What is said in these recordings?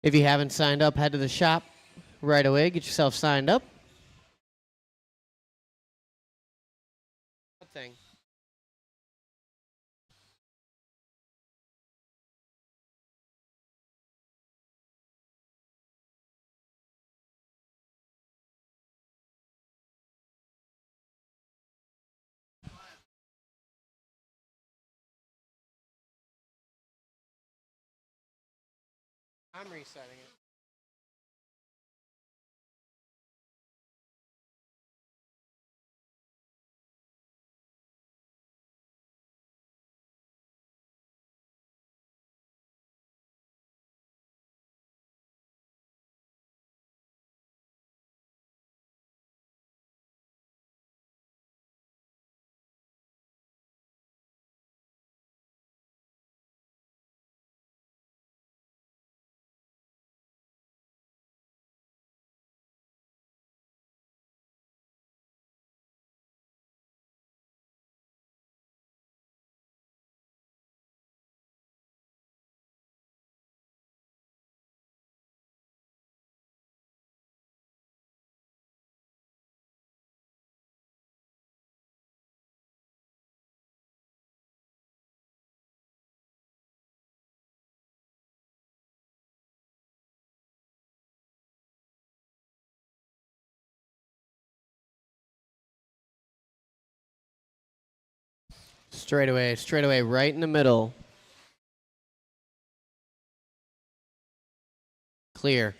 If you haven't signed up, head to the shop right away. Get yourself signed up. Thing. I'm resetting it. Straight away, right in the middle. Clear.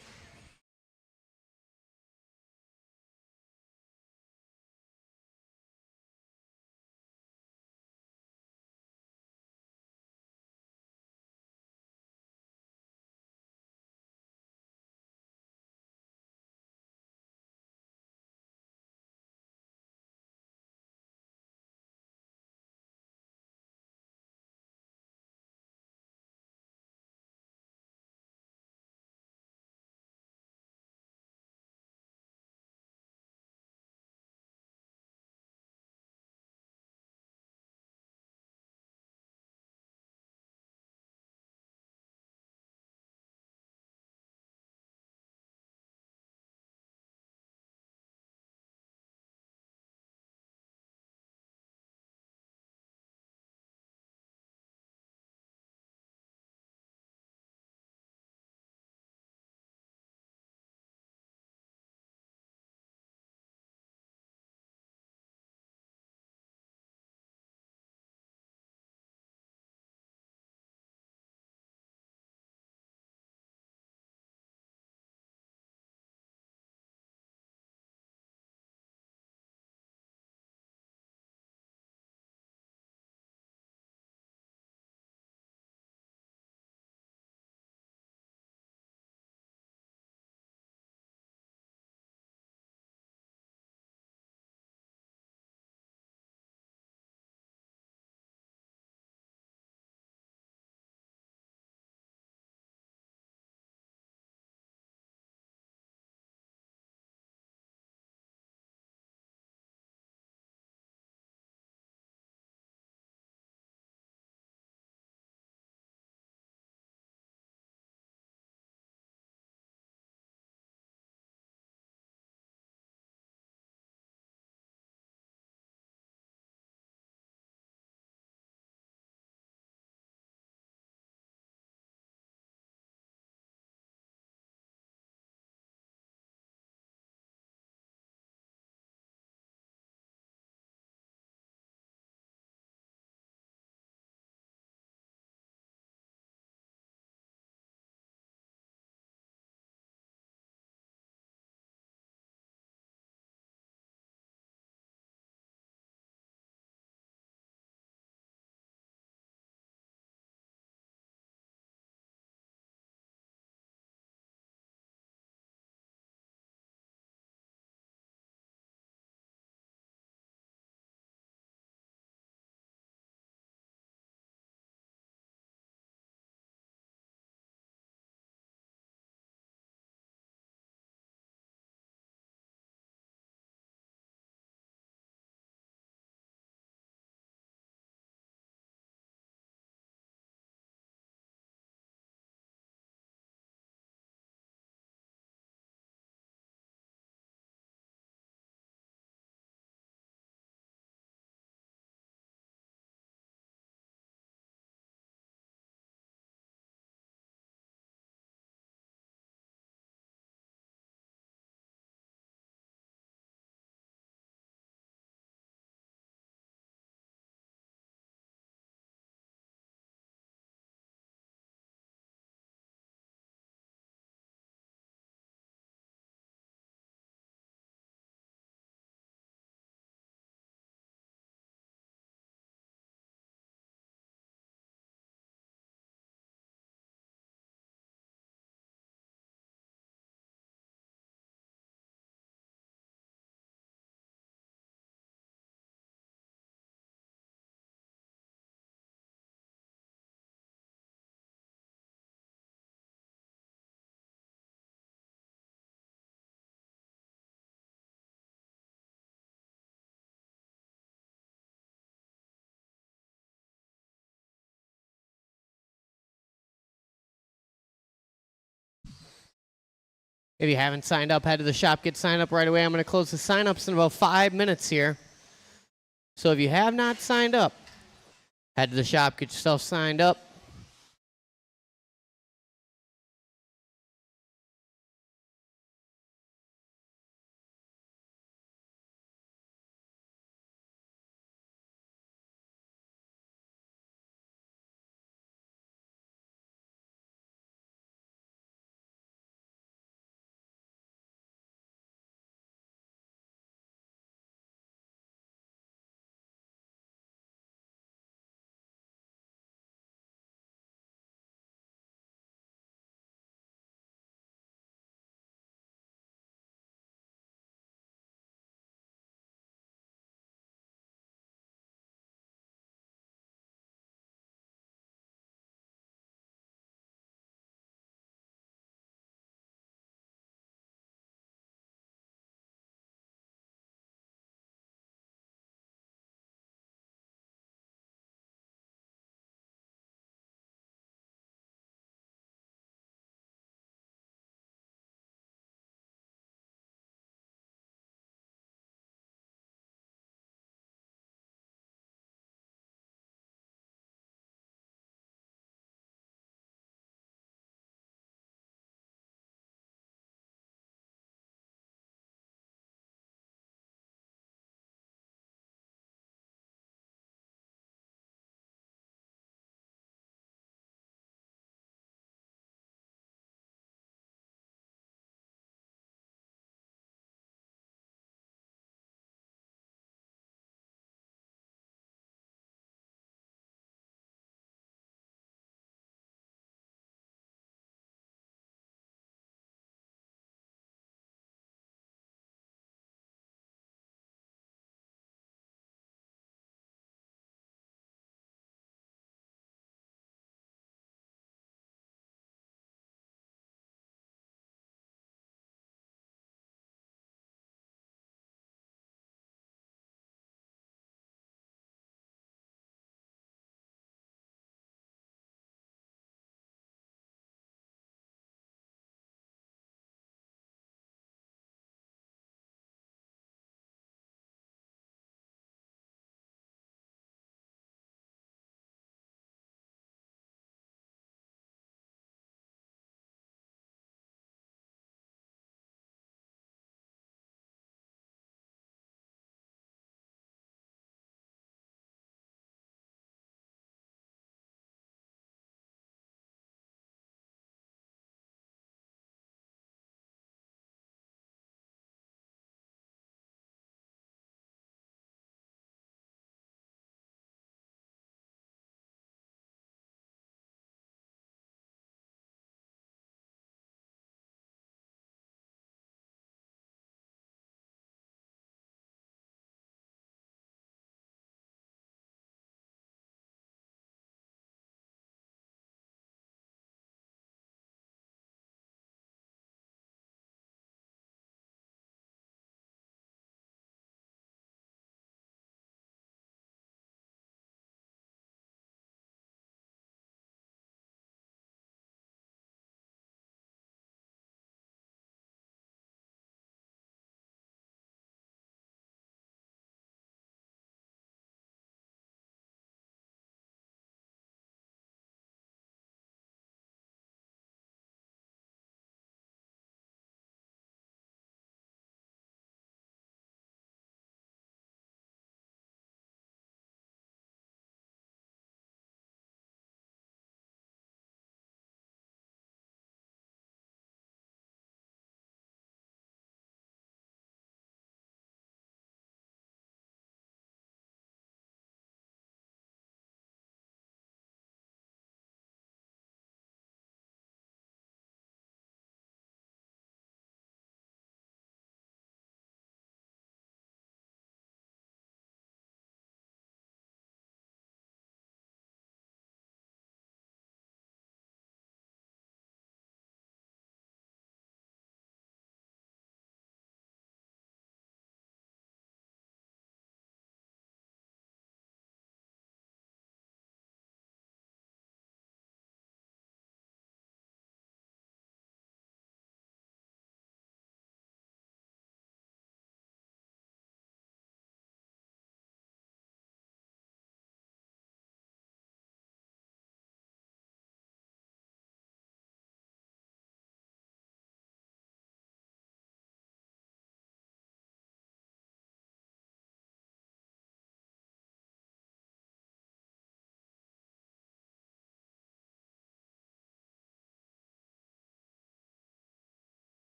If you haven't signed up, head to the shop, get signed up right away. I'm going to close the sign-ups in about 5 minutes here. So if you have not signed up, head to the shop, get yourself signed up.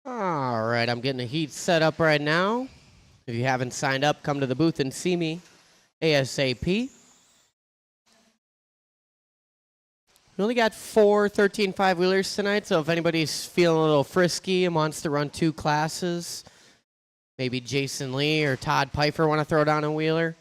All right, I'm getting the heat set up right now. If you haven't signed up, come to the booth and see me ASAP. We only got 4 13 5-wheelers tonight, so if anybody's feeling a little frisky and wants to run 2 classes, maybe Jason Lee or Todd Pfeiffer want to throw down a wheeler.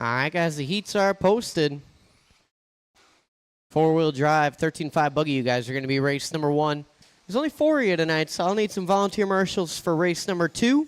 All right, guys, the heats are posted. Four-wheel drive, 13.5 buggy, you guys are going to be race number 1. There's only 4 of you tonight, so I'll need some volunteer marshals for race number 2.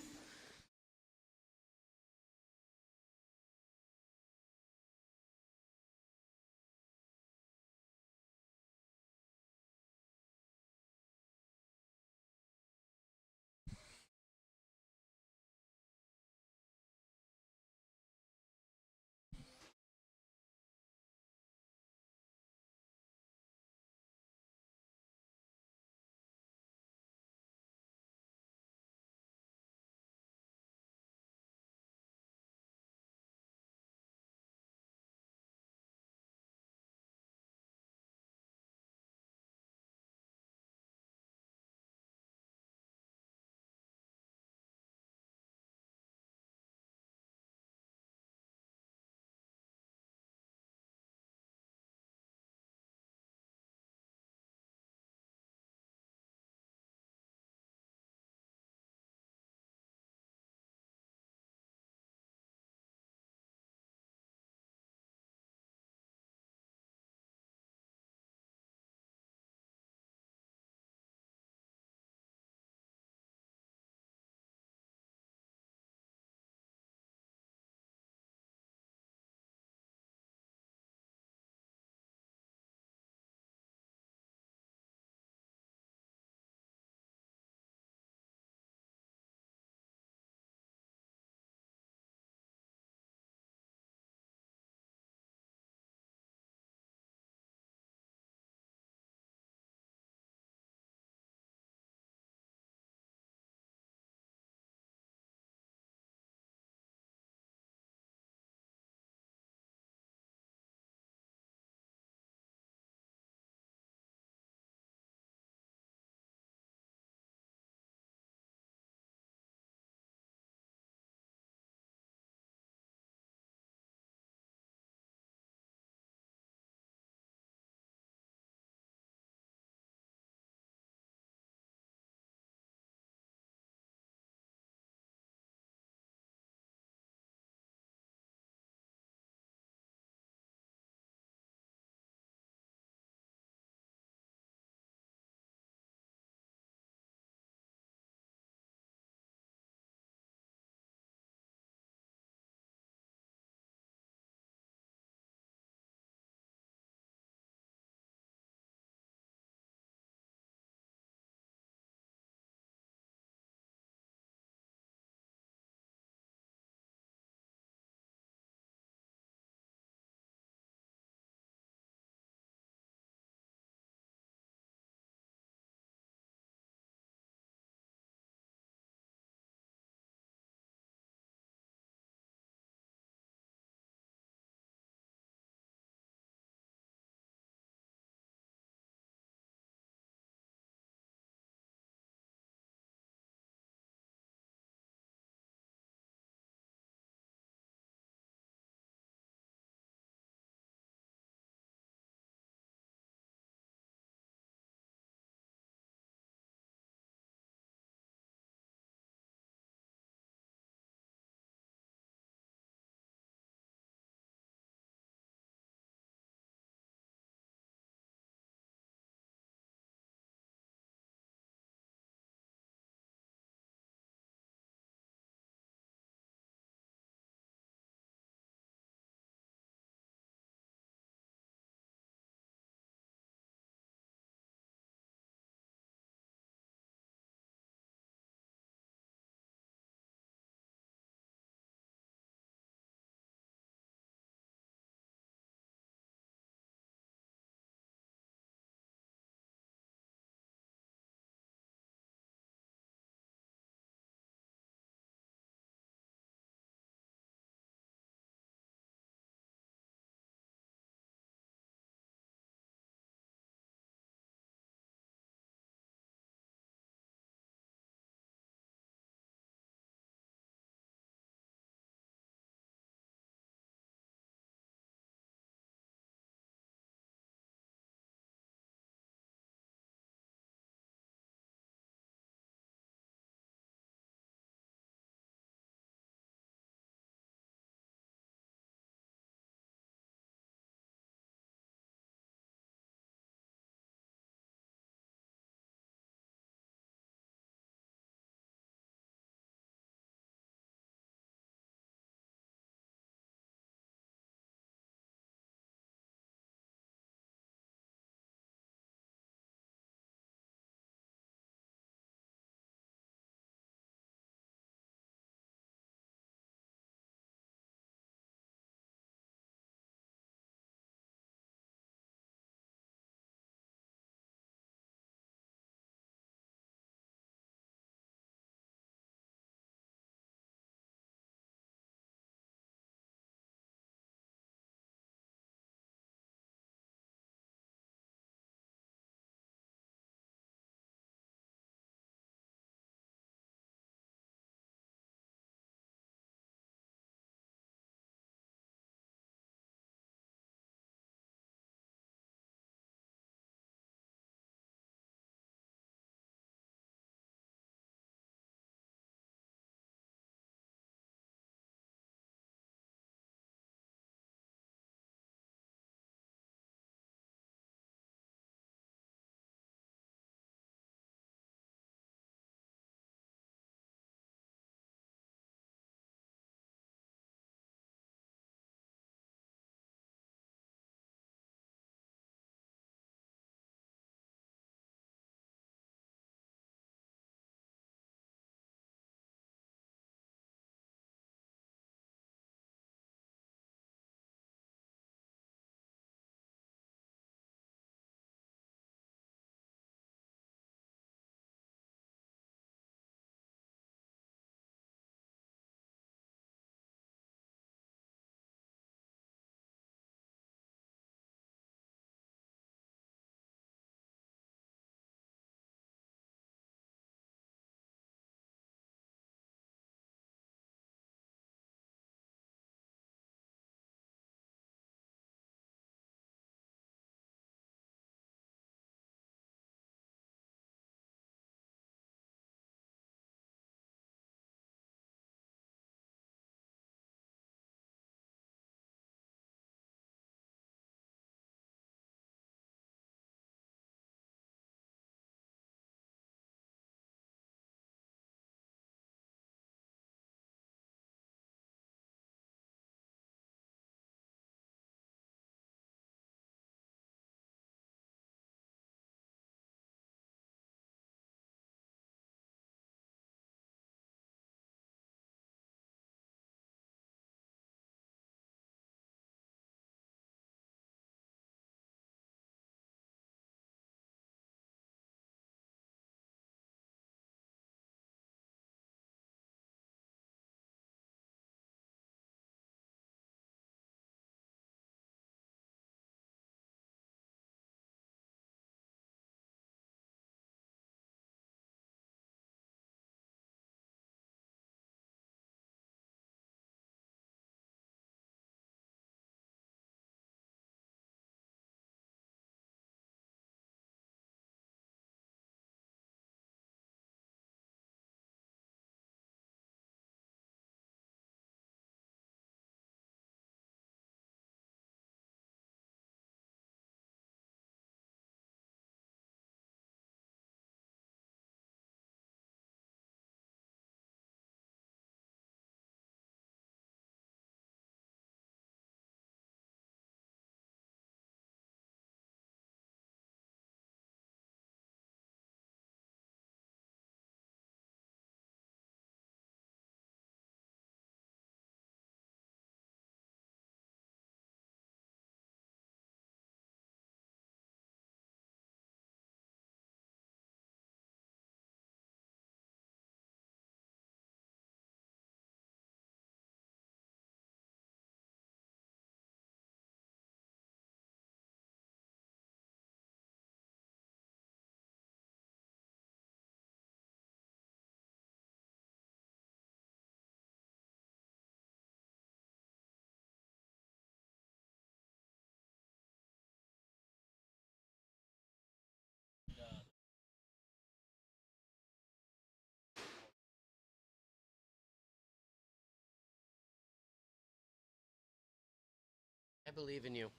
believe in you.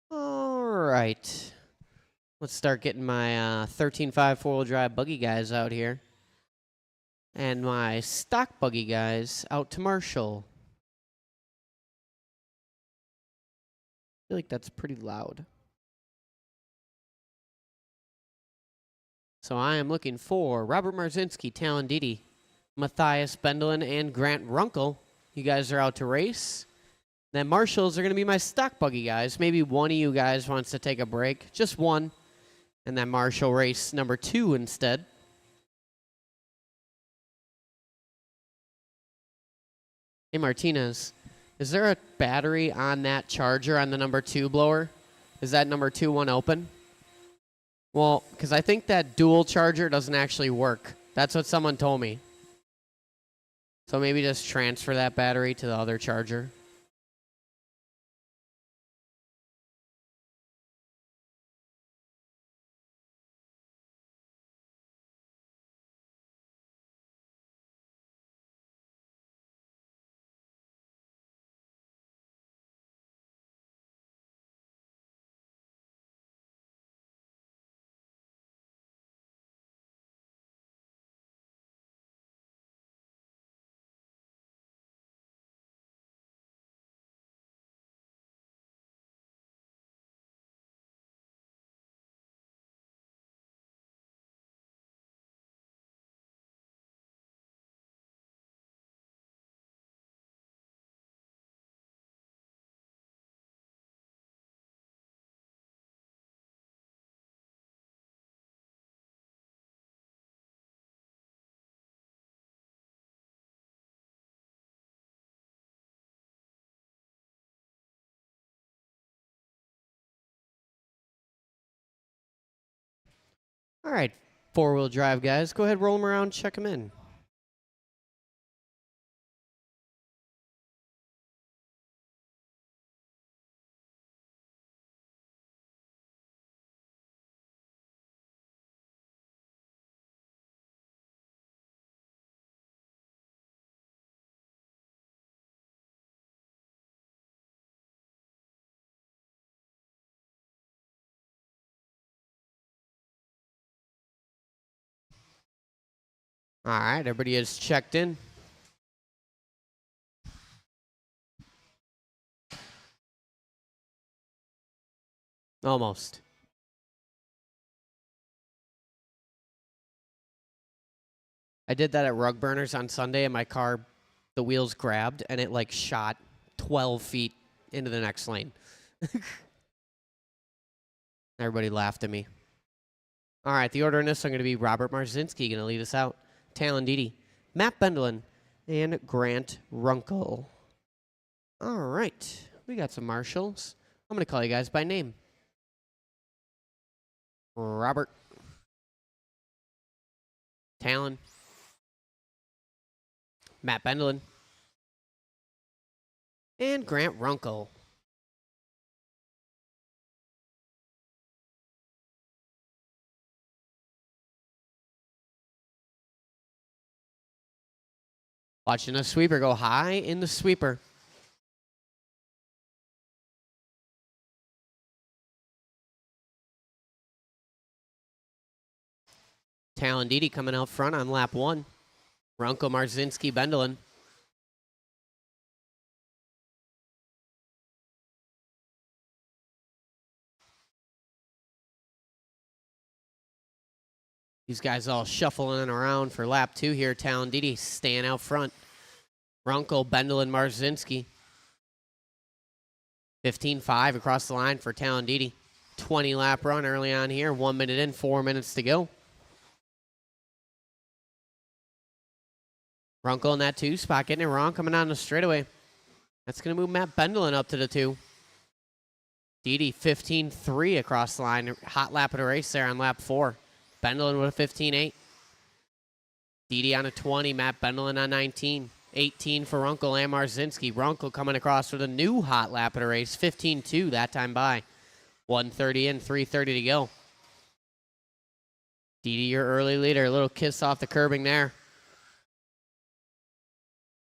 All right. Let's start getting my 13.5 four-wheel drive buggy guys out here. And my stock buggy guys out to Marshall. I feel like that's pretty loud. So I am looking for Robert Marzinski, Talon Didi, Matthias Bendelin, and Grant Runkle. You guys are out to race. Then Marshalls are going to be my stock buggy guys. Maybe one of you guys wants to take a break. Just one. And then Marshall race number 2 instead. Hey, Martinez, is there a battery on that charger on the number 2 blower? Is that number 2 one open? Well, because I think that dual charger doesn't actually work. That's what someone told me. So maybe just transfer that battery to the other charger. All right, four-wheel drive guys, go ahead, roll them around, check them in. All right, everybody is checked in. Almost. I did that at Rug Burners on Sunday, and my car, the wheels grabbed, and it like shot 12 feet into the next lane. Everybody laughed at me. All right, the order in this, I'm going to be Robert Marzinski, going to lead us out. Talon Didi, Matt Bendelin, and Grant Runkle. All right, we got some Marshalls. I'm going to call you guys by name. Robert. Talon. Matt Bendelin. And Grant Runkle. Watching a sweeper go high in the sweeper. Talon Didi coming out front on lap 1. Runkle, Marzinski, Bendelin. These guys all shuffling around for lap 2 here. Talon Didi staying out front. Runkle, Bendelin, Marzinski. 15.5 across the line for Talon Didi. 20 lap run early on here. 1 minute in, 4 minutes to go. Runkle in that 2 spot, getting it wrong, coming on the straightaway. That's going to move Matt Bendelin up to the 2. Didi 15.3 across the line. Hot lap of the race there on lap 4. Bendelin with a 15.8. Didi on a 20. Matt Bendelin on 19. 18 for Runkle and Marzinski. Runkle coming across with a new hot lap of the race. 15.2 that time by. 1:30 in, 3:30 to go. Didi, your early leader. A little kiss off the curbing there.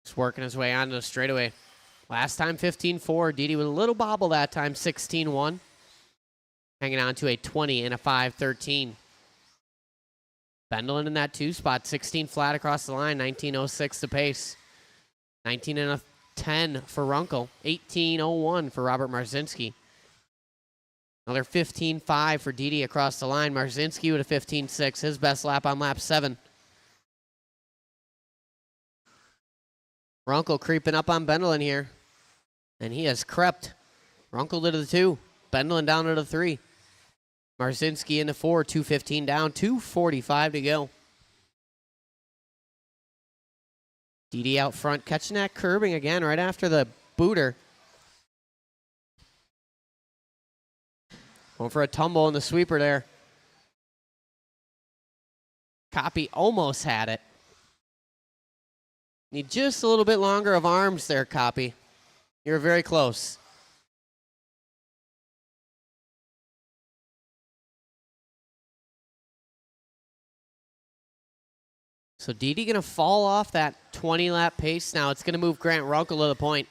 Just working his way onto the straightaway. Last time 15-4. Didi with a little bobble that time, 16-1. Hanging on to a 20 and a 5-13. Bendelin in that 2 spot, 16 flat across the line, 19.06 the pace. 19 and a 10 for Runkle, 18.01 for Robert Marzinski. Another 15.5 for Didi across the line. Marzinski with a 15.6, his best lap on lap 7. Runkle creeping up on Bendelin here. And he has crept. Runkle to the 2, Bendelin down to the 3. Marzinski in the 4, 2:15 down, 2:45 to go. Didi out front, catching that curbing again right after the booter. Going for a tumble in the sweeper there. Copy almost had it. Need just a little bit longer of arms there, Copy. You're very close. So Didi going to fall off that 20-lap pace now. It's going to move Grant Runkle to the point.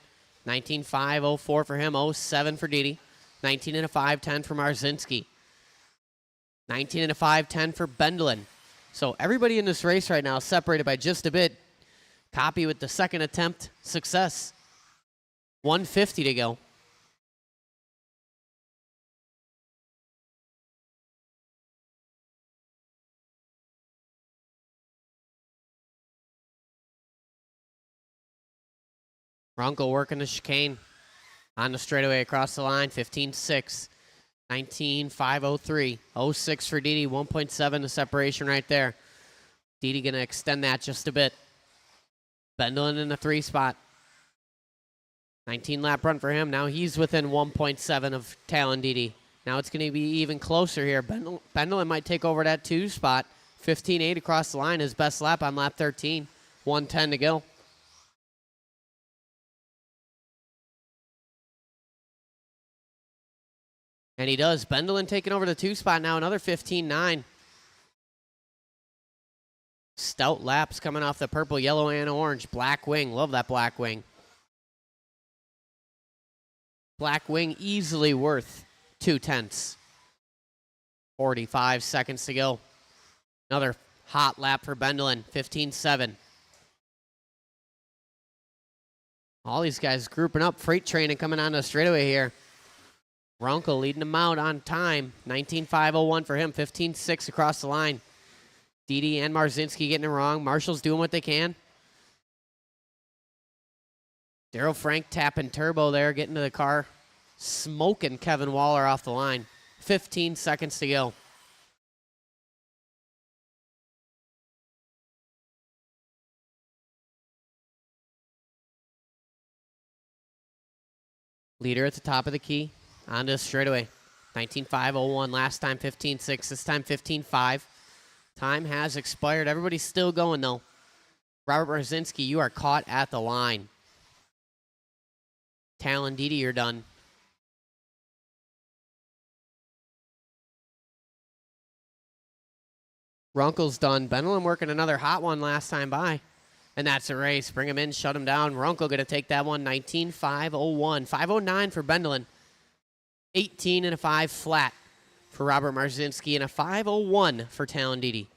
19.5, 04 for him, 07 for Didi. 19 and a 5-10 for Marzinski. 19 and a 5-10 for Bendelin. So everybody in this race right now is separated by just a bit. Copy with the second attempt success. 150 to go. Runkle working the chicane on the straightaway across the line, 15.6, 19.503, 06 for Didi, 1.7 the separation right there. Didi going to extend that just a bit. Bendelin in the 3 spot. 19 lap run for him. Now he's within 1.7 of Talon Didi. Now it's going to be even closer here. Bendelin might take over that 2 spot. 15.8 across the line, his best lap on lap 13. 1:10 to go. And he does. Bendelin taking over the 2 spot now, another 15.9. Stout laps coming off the purple, yellow, and orange. Black wing. Love that black wing. Black wing easily worth 2/10. 45 seconds to go. Another hot lap for Bendelin. 15.7. All these guys grouping up. Freight train and coming on the straightaway here. Runkle leading him out on time. 19.501 for him. 15.6 across the line. Didi and Marzinski getting it wrong. Marshall's doing what they can. Daryl Frank tapping turbo there, getting to the car. Smoking Kevin Waller off the line. 15 seconds to go. Leader at the top of the key. Onto straightaway. 19.501 last time, 15.6. This time 15.5. Time has expired. Everybody's still going though. Robert Marzinski, you are caught at the line. Talon Didi, you're done. Runkle's done. Bendelin working another hot one last time by. And that's a race. Bring him in, shut him down. Runkle going to take that one. 19.501. 509 for Bendelin. 18 and a 5 flat for Robert Marzinski and a 501 for Talon Didi.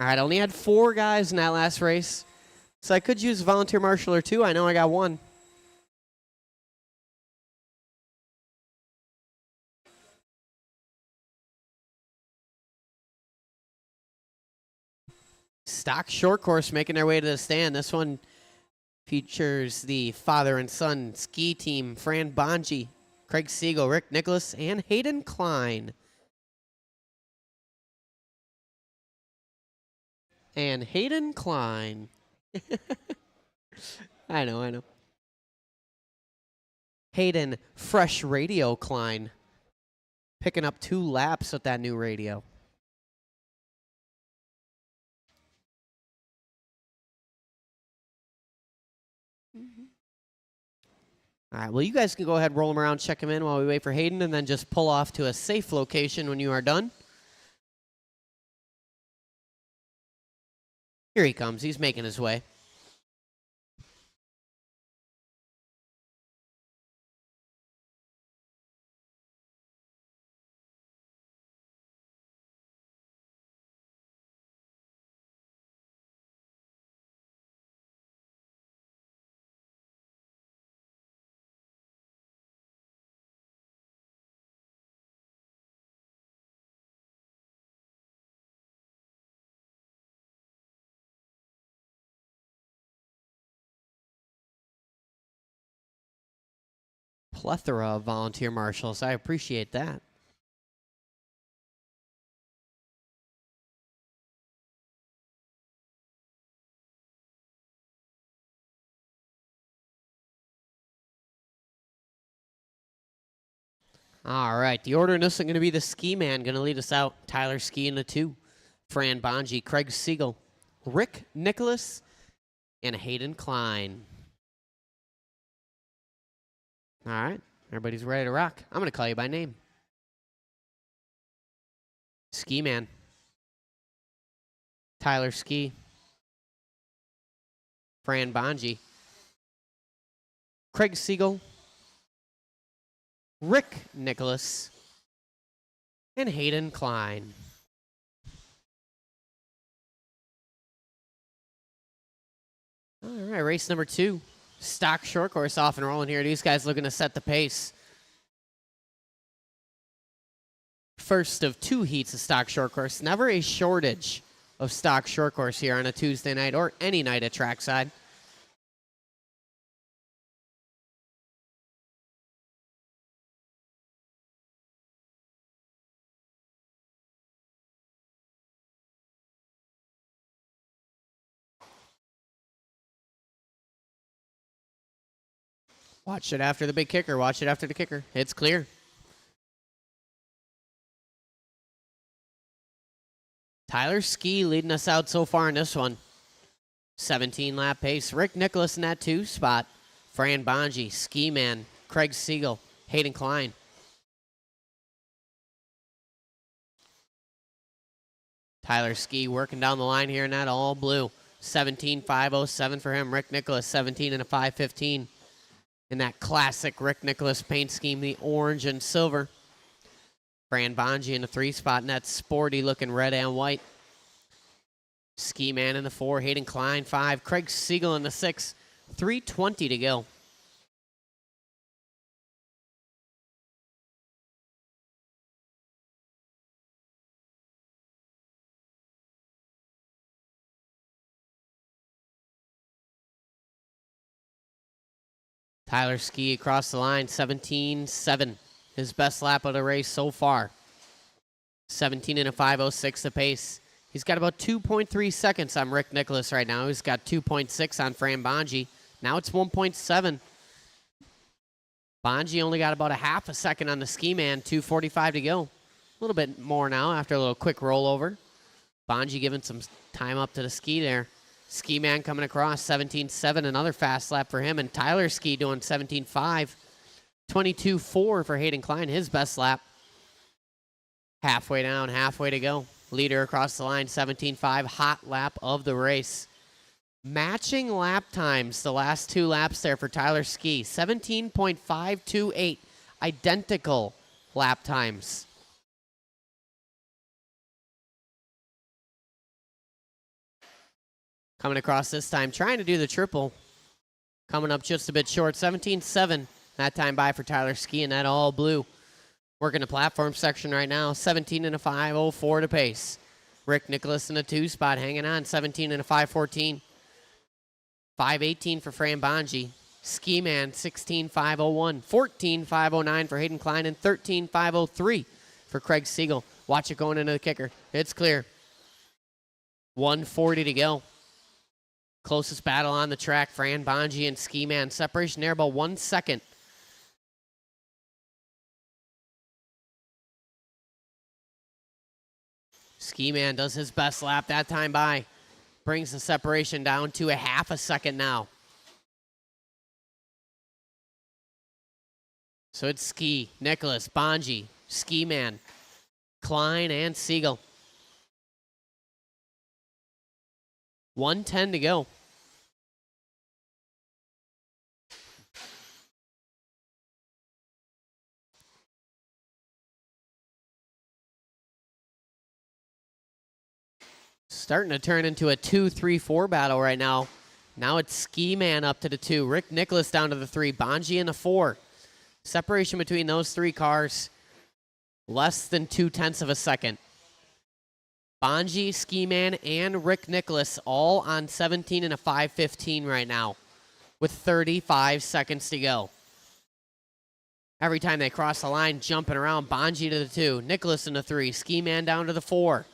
All right, I only had 4 guys in that last race, so I could use a volunteer marshal or 2. I know I got 1. Stock short course making their way to the stand. This one features the father and son ski team, Fran Bonji, Craig Siegel, Rick Nicholas, and Hayden Klein. And Hayden Klein. I know. Hayden Fresh Radio Klein. Picking up 2 laps with that new radio. All right, well, you guys can go ahead and roll them around, check them in while we wait for Hayden, and then just pull off to a safe location when you are done. Here he comes. He's making his way. Plethora of volunteer marshals. I appreciate that. All right, the order in this is going to be the Ski Man going to lead us out. Tyler Ski in the 2. Fran Bonji, Craig Siegel, Rick Nicholas, and Hayden Klein. All right, everybody's ready to rock. I'm going to call you by name. Ski Man. Tyler Ski. Fran Bonji. Craig Siegel. Rick Nicholas. And Hayden Klein. All right, race number 2. Stock short course off and rolling here. These guys looking to set the pace. First of 2 heats of stock short course. Never a shortage of stock short course here on a Tuesday night or any night at Trackside. Watch it after the big kicker. Watch it after the kicker. It's clear. Tyler Ski leading us out so far in this one. 17-lap pace. Rick Nicholas in that 2 spot. Fran Bonji, Ski Man, Craig Siegel, Hayden Klein. Tyler Ski working down the line here in that all blue. 17.507 for him. Rick Nicholas, 17 and a 5:15. In that classic Rick Nicholas paint scheme, the orange and silver. Fran Bonji in the 3 spot in that sporty looking red and white. Ski Man in the 4, Hayden Klein 5, Craig Siegel in the 6, 3:20 to go. Tyler Ski across the line, 17.7. His best lap of the race so far. 17 and a 5:06 the pace. He's got about 2.3 seconds on Rick Nicholas right now. He's got 2.6 on Fran Bonji. Now it's 1.7. Bonji only got about a half a second on the Ski Man, 2:45 to go. A little bit more now after a little quick rollover. Bonji giving some time up to the Ski there. Ski Man coming across, 17.7, another fast lap for him. And Tyler Ski doing 17.5. 22.4 for Hayden Klein, his best lap. Halfway down, halfway to go. Leader across the line, 17.5, hot lap of the race. Matching lap times, the last 2 laps there for Tyler Ski. 17.528, identical lap times. Coming across this time, trying to do the triple. Coming up just a bit short, 17.7. That time by for Tyler Ski in that all blue. Working the platform section right now, 17 and a 5:04 to pace. Rick Nicholas in the 2 spot, hanging on, 17 and a 5:14. 5:18 for Fran Bonji. Ski Man, 16.501. 14.509 for Hayden Klein, and 13.503 for Craig Siegel. Watch it going into the kicker. It's clear. 1:40 to go. Closest battle on the track, Fran Bonji and Ski Man. Separation there about 1 second. Ski Man does his best lap that time by. Brings the separation down to a half a second now. So it's Ski, Nicholas, Bonji, Ski Man, Klein, and Siegel. 1:10 to go. Starting to turn into a 2-3-4 battle right now. Now it's Ski Man up to the 2. Rick Nicholas down to the 3. Bonji in the 4. Separation between those 3 cars, less than 0.2 of a second. Bonji, Ski Man, and Rick Nicholas all on 17 and a 5:15 right now with 35 seconds to go. Every time they cross the line, jumping around, Bonji to the 2, Nicholas in the 3, Ski Man down to the 4.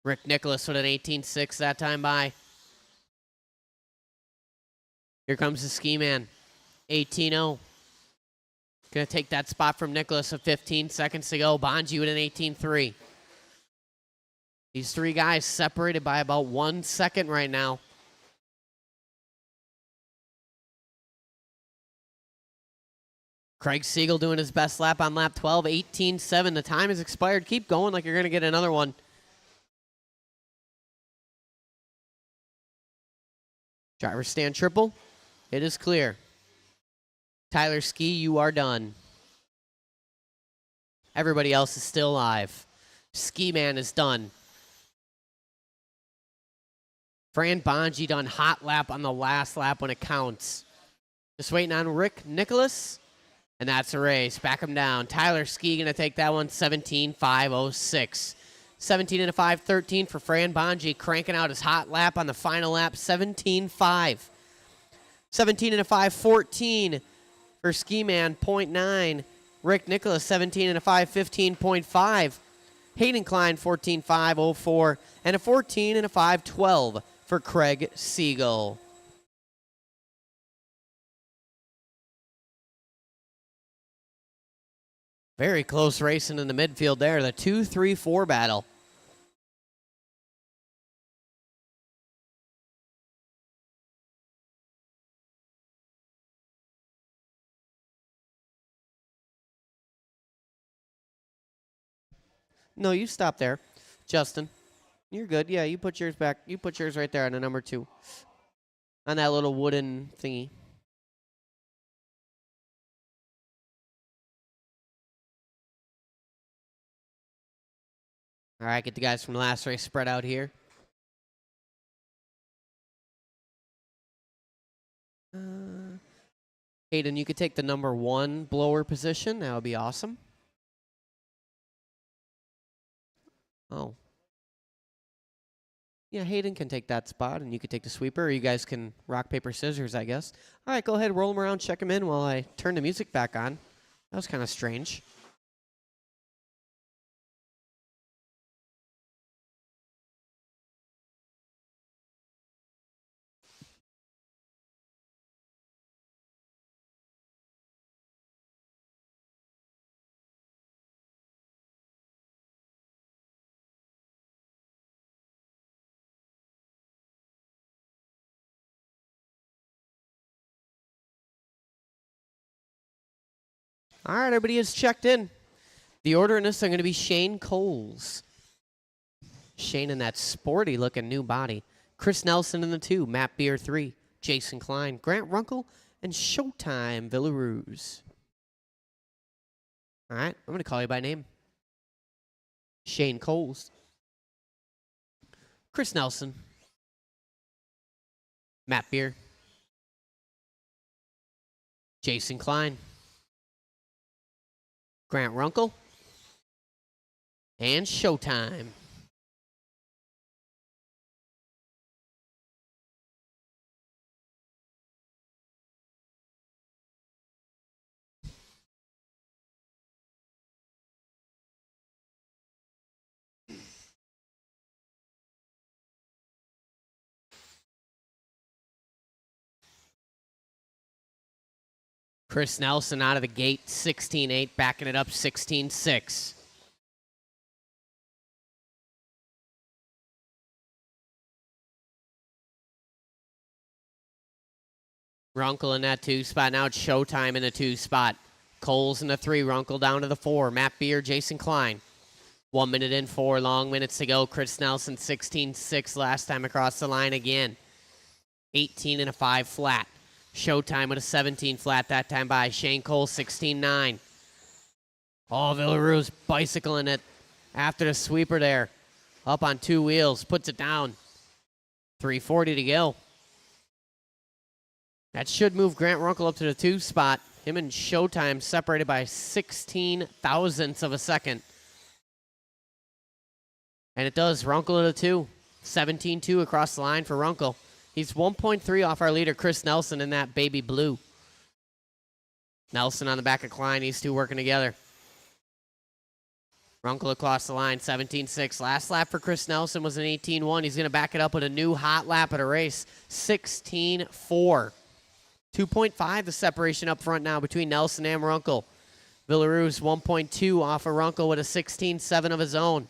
Rick Nicholas with an 18.6 that time by. Here comes the Ski Man, 18.0. Going to take that spot from Nicholas with 15 seconds to go. Bonji with an 18.3. These 3 guys separated by about 1 second right now. Craig Siegel doing his best lap on lap 12, 18.7. The time has expired. Keep going like you're going to get another one. Driver stand triple. It is clear. Tyler Ski, you are done. Everybody else is still alive. Ski Man is done. Fran Bonji done hot lap on the last lap when it counts. Just waiting on Rick Nicholas, and that's a race. Back him down. Tyler Ski going to take that one, 17.506. 17 and a 5:13 for Fran Bonji, cranking out his hot lap on the final lap, 17.5. 17 and a 5:14 for Ski Man, 0.9. Rick Nicholas, 17 and a 5:15.5. Hayden Klein, 14.504. And a 14 and a 5:12 for Craig Siegel. Very close racing in the midfield there. The 2-3-4 battle. No, you stop there, Justin. You're good. Yeah, you put yours back. You put yours right there on the number 2. On that little wooden thingy. All right, get the guys from the last race spread out here. Hayden, you could take the number 1 blower position. That would be awesome. Oh. Yeah, Hayden can take that spot, and you could take the sweeper, or you guys can rock, paper, scissors, I guess. All right, go ahead, roll them around, check them in while I turn the music back on. That was kind of strange. All right, everybody is checked in. The order in this are going to be Shane Coles. Shane in that sporty-looking new body. Chris Nelson in the 2. Matt Beer 3. Jason Klein. Grant Runkle. And Showtime Villaruz. All right, I'm going to call you by name. Shane Coles. Chris Nelson. Matt Beer. Jason Klein. Grant Runkle. And Showtime. Chris Nelson out of the gate, 16-8, backing it up 16-6. Runkle in that 2 spot. Now it's Showtime in the 2 spot. Coles in the 3. Runkle down to the 4. Matt Beer, Jason Klein. 1 minute and 4 long minutes to go. Chris Nelson 16-6 last time across the line again. 18 and a 5 flat. Showtime with a 17 flat that time by Shane Cole 16-9. Oh, Villarue's bicycling it after the sweeper there. Up on 2 wheels. Puts it down. 3:40 to go. That should move Grant Runkle up to the 2 spot. Him and Showtime separated by 16 thousandths of a second. And it does. Runkle to the 2. 17-2 across the line for Runkle. He's 1.3 off our leader, Chris Nelson, in that baby blue. Nelson on the back of Klein. These two working together. Runkle across the line, 17-6. Last lap for Chris Nelson was an 18-1. He's going to back it up with a new hot lap at a race, 16-4. 2.5 the separation up front now between Nelson and Runkle. Villarue's 1.2 off of Runkle with a 16-7 of his own.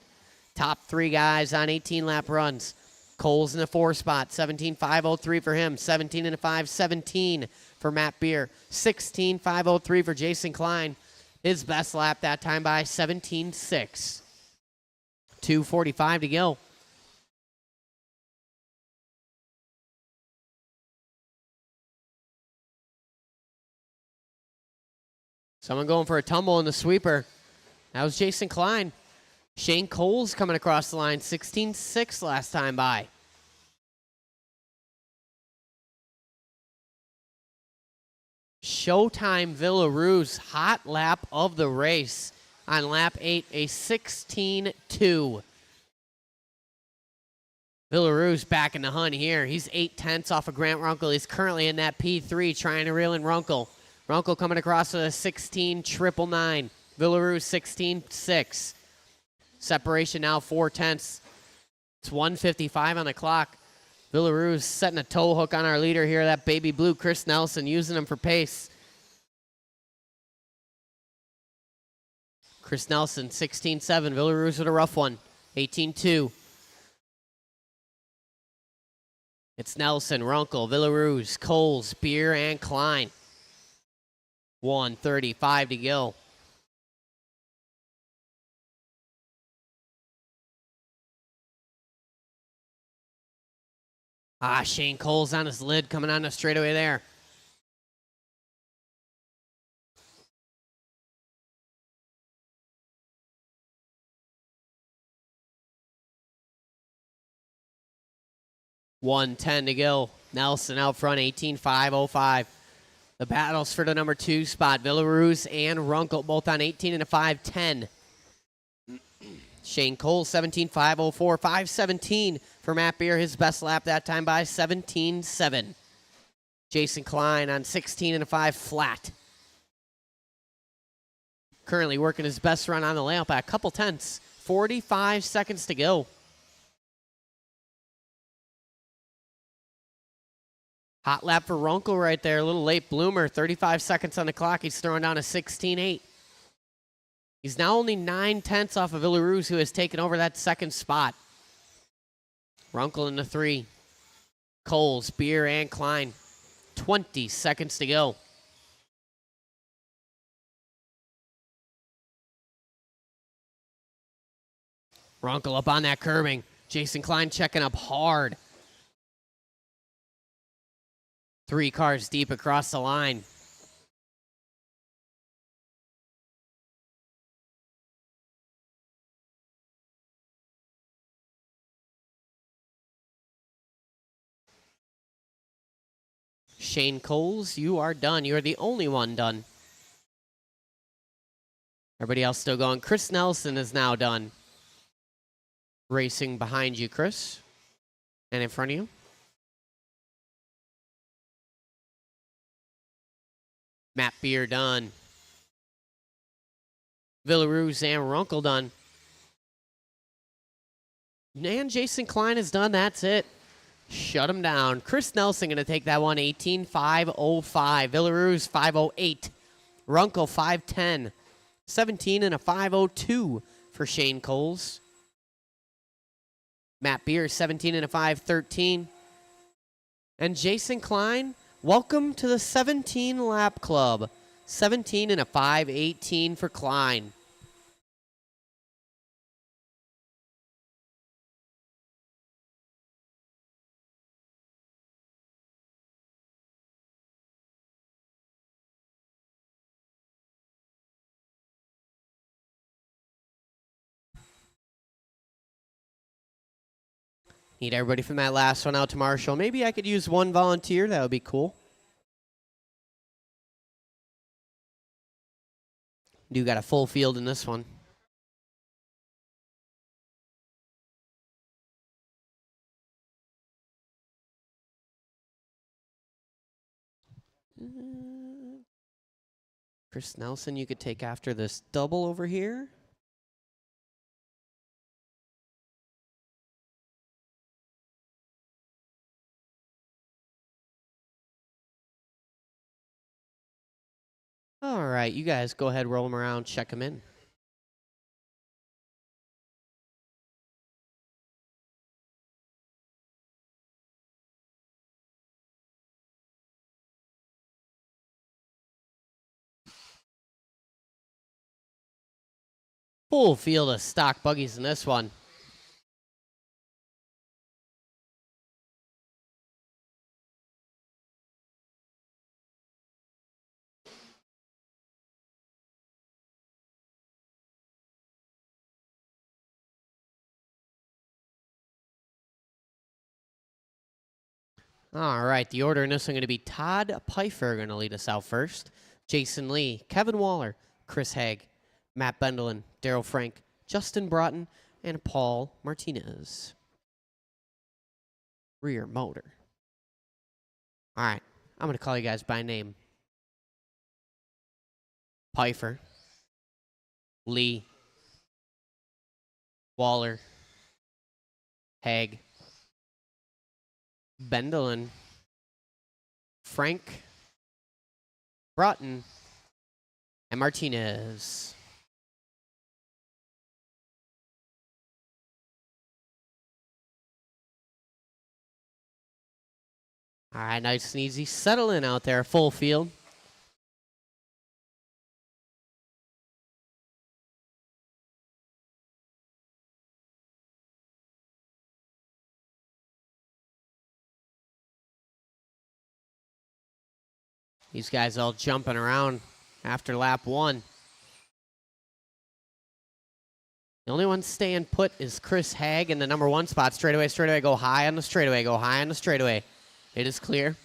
Top 3 guys on 18-lap runs. Coles in the 4 spot, 17.503 for him. 17 and a 5, 17 for Matt Beer. 16.503 for Jason Klein. His best lap that time by 17.6. 2:45 to go. Someone going for a tumble in the sweeper. That was Jason Klein. Shane Coles coming across the line, 16.6 last time by. Showtime Villarue's hot lap of the race on lap 8, a 16-2. Villarue's back in the hunt here. He's 8/10 off of Grant Runkle. He's currently in that P3 trying to reel in Runkle. Runkle coming across with a 16.999. Villarue's 16.6. Separation now 4/10. It's 1:55 on the clock. Villarue's setting a toe hook on our leader here, that baby blue, Chris Nelson, using him for pace. Chris Nelson, 16.7. Villarue's with a rough one, 18.2. It's Nelson, Runkle, Villarue's, Coles, Beer, and Klein. 1:35 to go. Shane Cole's on his lid coming on the straightaway there. $1:10 to go. Nelson out front, 18.505. The battles for the number 2 spot. Villarue's and Runkle both on 18 and a 5:10. Shane Cole, 17.504. 5:17 for Matt Beer. His best lap that time by 17.7. Jason Klein on 16 and a 5 flat. Currently working his best run on the layup by a couple tenths. 45 seconds to go. Hot lap for Runkle right there. A little late bloomer. 35 seconds on the clock. He's throwing down a 16.8. He's now only 9/10 off of Villarue's, who has taken over that second spot. Runkle in the 3. Coles, Beer, and Klein. 20 seconds to go. Runkle up on that curbing. Jason Klein checking up hard. 3 cars deep across the line. Shane Coles, you are done. You are the only one done. Everybody else still going. Chris Nelson is now done. Racing behind you, Chris. And in front of you. Matt Beer done. Villarue's and Runkle done. And Jason Klein is done. That's it. Shut him down. Chris Nelson going to take that one, 18.505. Villarue's 508. Runkle 510. 17 and a 502 for Shane Coles. Matt Beer 17 and a 513. And Jason Klein, welcome to the 17 lap club. 17 and a 518 for Klein. Need everybody from that last one out to Marshall. Maybe I could use one volunteer. That would be cool. Do got a full field in this one. Chris Nelson, you could take after this double over here. All right, you guys go ahead, roll them around, check them in. Full field of stock buggies in this one. All right, the order in this one going to be Todd Pfeiffer going to lead us out first. Jason Lee, Kevin Waller, Chris Haig, Matt Bendelin, Daryl Frank, Justin Broughton, and Paul Martinez. Rear motor. All right, I'm going to call you guys by name. Pfeiffer, Lee, Waller, Haig, Bendelin, Frank, Broughton, and Martinez. All right, nice and easy. Settle in out there, full field. These guys all jumping around after lap one. The only one staying put is Chris Haig in the number one spot. Straightaway, go high on the straightaway, go high on the straightaway. It is clear.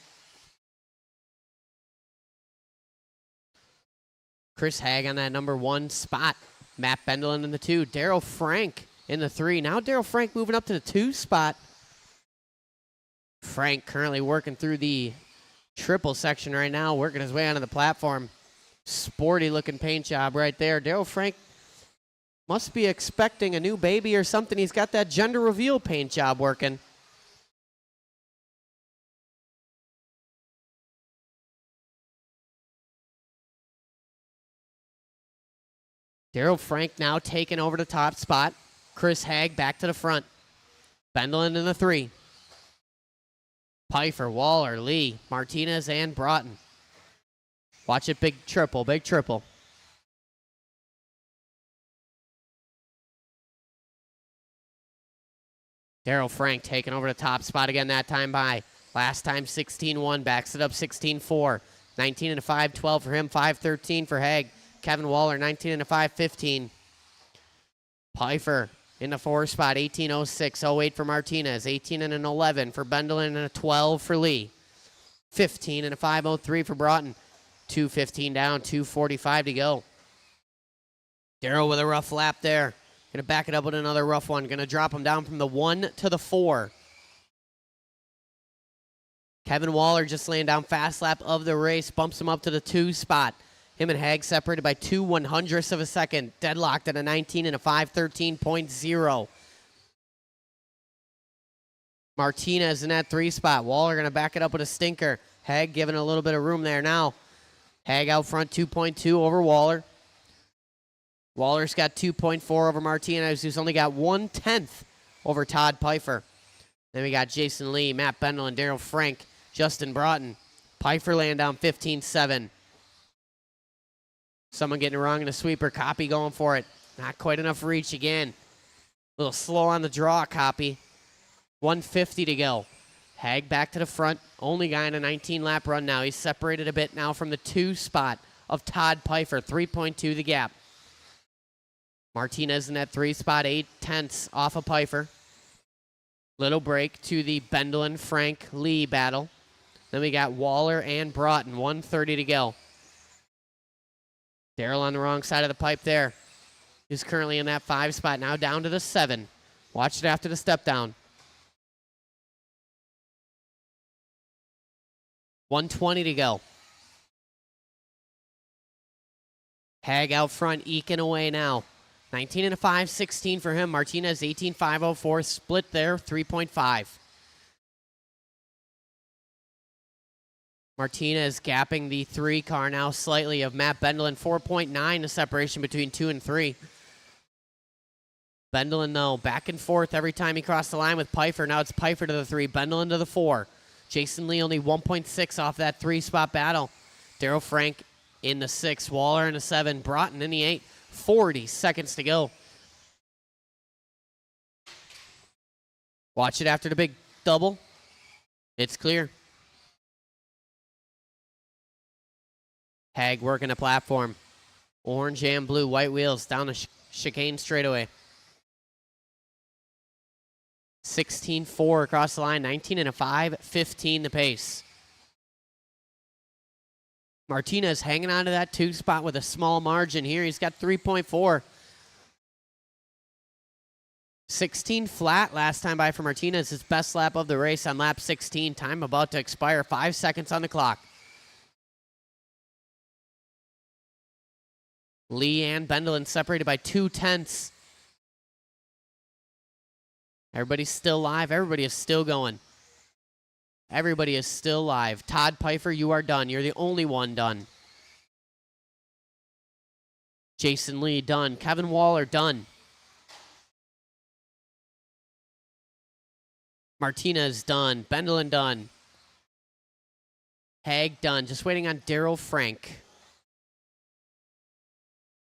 Chris Haig on that number one spot. Matt Bendelin in the two. Daryl Frank in the three. Now Daryl Frank moving up to the two spot. Frank currently working through the triple section right now, working his way onto the platform. Sporty looking paint job right there. Daryl Frank must be expecting a new baby or something. He's got that gender reveal paint job working. Daryl Frank now taking over the top spot. Chris Haig back to the front. Bendelin in the three. Pfeiffer, Waller, Lee, Martinez, and Broughton. Watch it, big triple, big triple. Daryl Frank taking over the top spot again that time by. Last time 16-1, backs it up 16-4. 19 and a 5-12 for him, 5-13 for Haig. Kevin Waller, 19 and a 5-15. Pfeiffer in the four spot, 18.06, 08 for Martinez, 18 and an 11 for Bendelin, and a 12 for Lee. 15 and a 5.03 for Broughton. 2:15 down, 2:45 to go. Daryl with a rough lap there. Gonna back it up with another rough one. Gonna drop him down from the 1 to the 4. Kevin Waller just laying down fast lap of the race, bumps him up to the 2 spot. Him and Haig separated by 0.02 of a second. Deadlocked at a 19 and a 5:13.0. Martinez in that 3 spot. Waller going to back it up with a stinker. Haig giving a little bit of room there now. Haig out front 2.2 over Waller. Waller's got 2.4 over Martinez, who's only got 1/10 over Todd Pfeiffer. Then we got Jason Lee, Matt Bendel, and Daryl Frank, Justin Broughton. Pfeiffer laying down 15-7. Someone getting it wrong in a sweeper. Copy going for it. Not quite enough reach again. A little slow on the draw, Copy. 150 to go. Haig back to the front. Only guy in a 19-lap run now. He's separated a bit now from the 2 spot of Todd Pfeiffer. 3.2 the gap. Martinez in that 3 spot. 0.8 off of Pfeiffer. Little break to the Bendel and Frank Lee battle. Then we got Waller and Broughton. 1:30 to go. Daryl on the wrong side of the pipe there. He's currently in that 5 spot. Now down to the 7. Watch it after the step down. 1:20 to go. Haig out front, eking away now. 19.5, 16 for him. Martinez 18.504, split there, 3.5. Martinez gapping the 3 car now slightly of Matt Bendel, 4.9 the separation between 2 and 3. Bendel, though, back and forth every time he crossed the line with Pfeiffer. Now it's Pfeiffer to the 3, Bendel into the 4. Jason Lee only 1.6 off that 3-spot battle. Daryl Frank in the 6, Waller in the 7, Broughton in the 8. 40 seconds to go. Watch it after the big double. It's clear. Haig working the platform. Orange and blue, white wheels down the chicane straightaway. 16.4 across the line, 19.5, 15 the pace. Martinez hanging on to that 2 spot with a small margin here. He's got 3.4. 16 flat last time by for Martinez. His best lap of the race on lap 16. Time about to expire. 5 seconds on the clock. Lee and Bendel separated by 2/10. Everybody's still live. Everybody is still going. Everybody is still live. Todd Pfeiffer, you are done. You're the only one done. Jason Lee, done. Kevin Waller, done. Martinez, done. Bendel, done. Haig, done. Just waiting on Daryl Frank.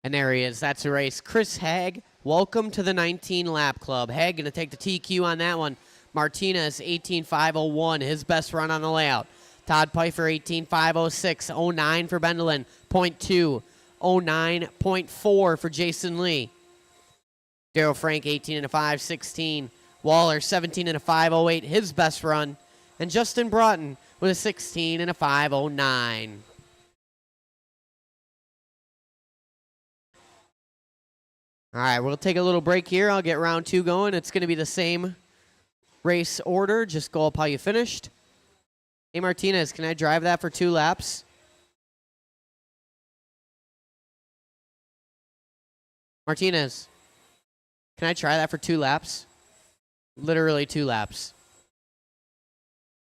And there he is. That's a race. Chris Haig, welcome to the 19-lap club. Haig going to take the TQ on that one. Martinez, 18.501, his best run on the layout. Todd Pfeiffer, 18.506, 09 for Bendelin, 0.2, 09.4 for Jason Lee. Daryl Frank, 18.5, 16. Waller, 17.508, his best run. And Justin Broughton with a 16.509. All right, we'll take a little break here. I'll get round 2 going. It's going to be the same race order. Just go up how you finished. Hey, Martinez, can I drive that for 2 laps? Martinez, can I try that for 2 laps? Literally 2 laps.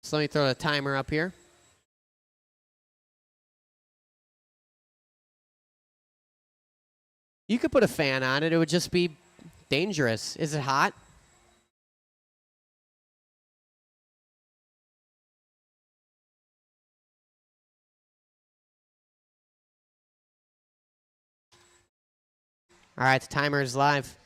So let me throw the timer up here. You could put a fan on it. It would just be dangerous. Is it hot? All right, the timer is live.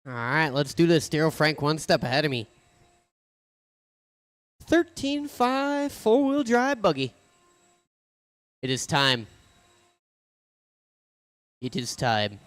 All right, let's do this. Daryl Frank one step ahead of me. 13.5 four-wheel drive buggy. It is time. It is time.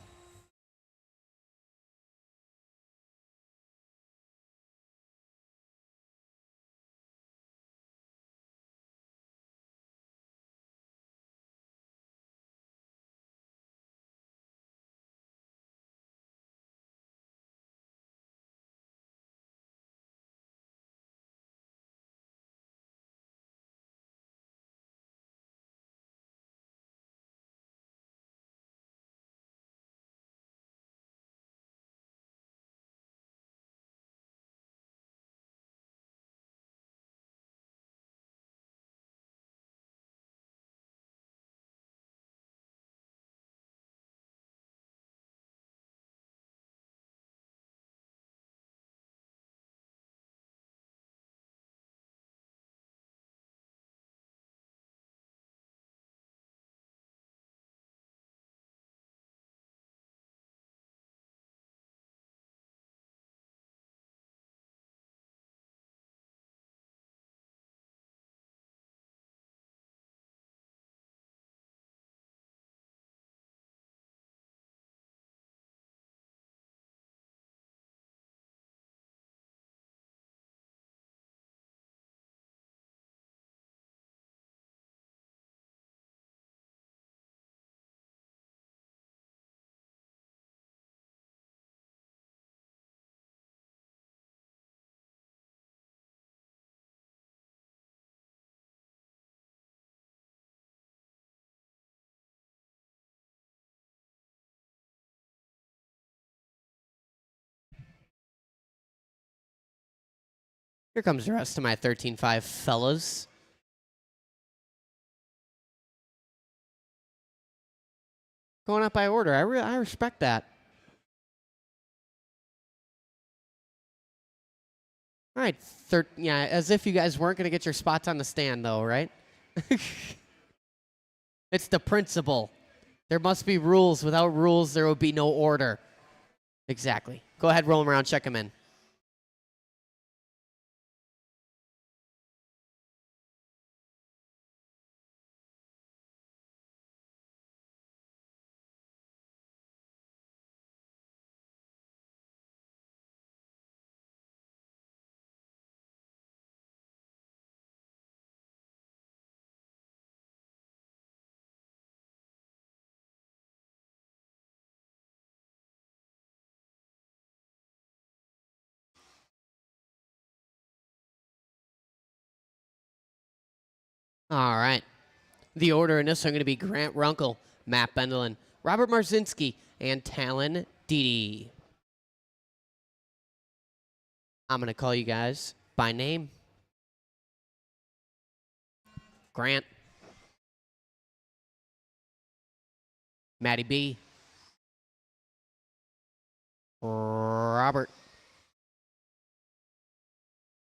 Here comes the rest of my 13.5 fellas. Going up by order. I respect that. All right, yeah, as if you guys weren't going to get your spots on the stand, though, right? It's the principle. There must be rules. Without rules, there will be no order. Exactly. Go ahead, roll them around, check them in. All right. The order in this are going to be Grant Runkle, Matt Bendelin, Robert Marzinski, and Talon Dede. I'm going to call you guys by name. Grant. Matty B. Robert.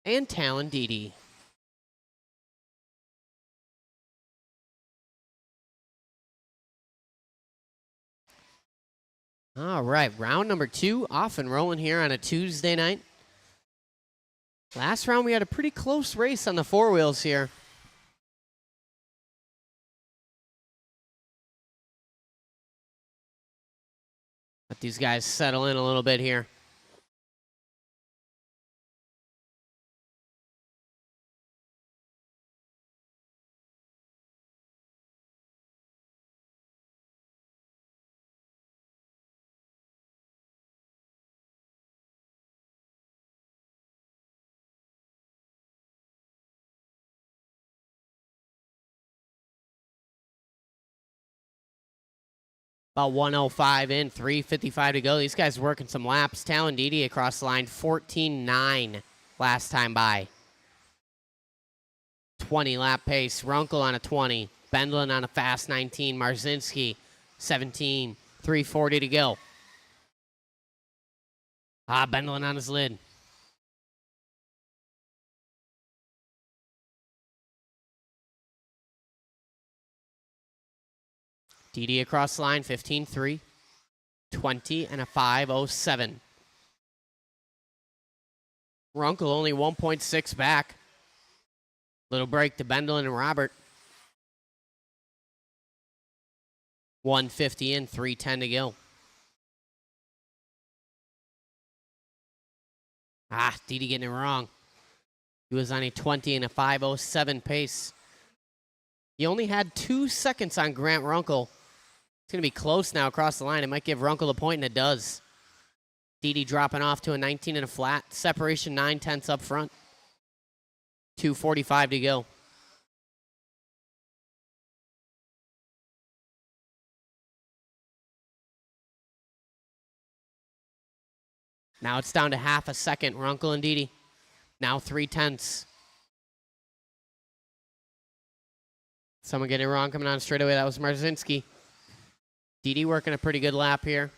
And Talon Dede. All right, round number 2, off and rolling here on a Tuesday night. Last round, we had a pretty close race on the four wheels here. Let these guys settle in a little bit here. About 105 in, 3:55 to go. These guys working some laps. Talon Dede across the line, 14.9 last time by. 20 lap pace. Runkle on a 20. Bendelin on a fast 19. Marzinski, 17. 3:40 to go. Bendelin on his lid. Dede across the line, 15.3. 20 and a 5.07. Runkle only 1.6 back. Little break to Bendlin and Robert. 150 in, 3:10 to go. Didi getting it wrong. He was on a 20 and a 5:07 pace. He only had 2 seconds on Grant Runkle. It's going to be close now across the line. It might give Runkle a point, and it does. Didi dropping off to a 19 and a flat. Separation 9/10 up front. 2:45 to go. Now it's down to half a second, Runkle and Didi. Now 3/10. Someone getting it wrong coming on straight away. That was Marzinski. Didi working a pretty good lap here.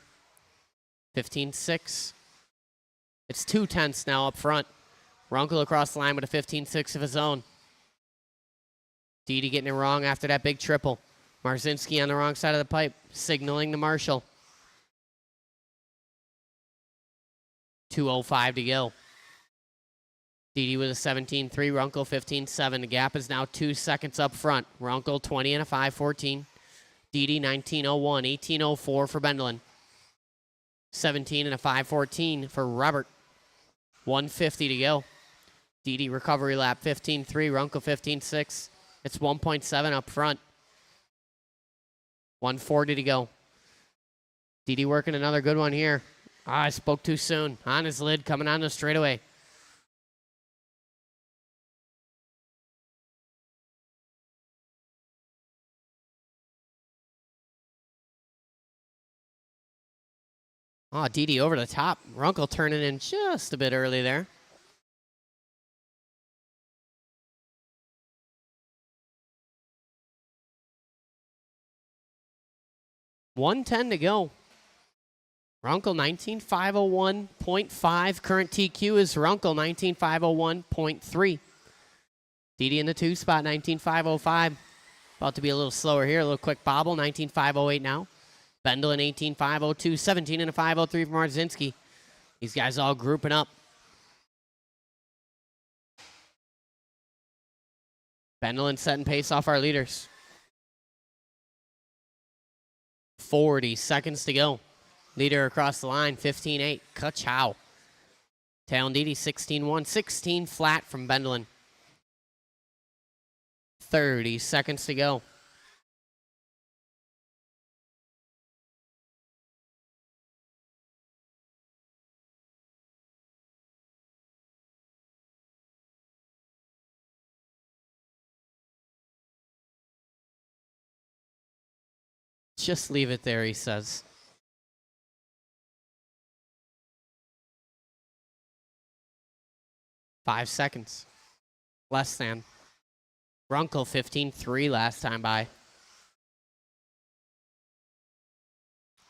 15.6. It's 2/10 now up front. Runkle across the line with a 15.6 of his own. Didi getting it wrong after that big triple. Marzinski on the wrong side of the pipe, signaling to Marshall. 2:05 to go. Didi with a 17.3, Runkle 15.7. The gap is now 2 seconds up front. Runkle 20 and a 5.14. Didi 19.01, 18.04 for Bendlin. 17 and a 5.14 for Robert. 150 to go. Didi recovery lap 15.3, Runkle 15.6. It's 1.7 up front. 140 to go. Didi working another good one here. I spoke too soon. On his lid, coming on the straightaway. Didi over the top. Runkle turning in just a bit early there. $110 to go. Runkle 19.501.5. Current TQ is Runkle 19.501.3. Didi in the 2 spot, 19.505. About to be a little slower here. A little quick bobble, 19.508 now. Bendlin 18.502, 17 and a 503 for Marzinski. These guys all grouping up. Bendlin setting pace off our leaders. 40 seconds to go. Leader across the line, 15.8. Ka-chow. Tail Didi, 16.1. 16 flat from Bendlin. 30 seconds to go. Just leave it there, he says. Five seconds. Less than. Runkle 15.3 last time by.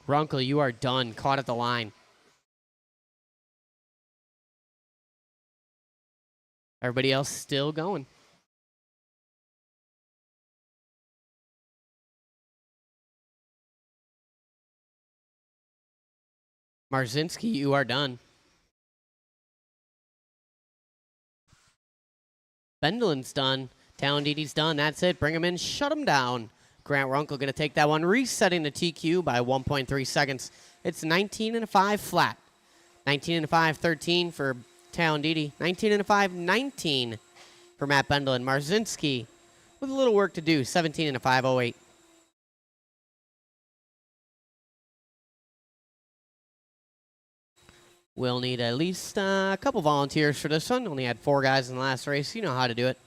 Runkle, you are done. Caught at the line. Everybody else still going. Marzinski, you are done. Bendlin's done. Talon Didi's done. That's it. Bring him in. Shut him down. Grant Runkle going to take that one, resetting the TQ by 1.3 seconds. It's 19 and a 5 flat. 19 and a 5.13 for Talon Didi. 19 and a 5.19 for Matt Bendlin. Marzinski with a little work to do. 17 and a 5.08. We'll need at least a couple volunteers for this one. Only had 4 guys in the last race. You know how to do it.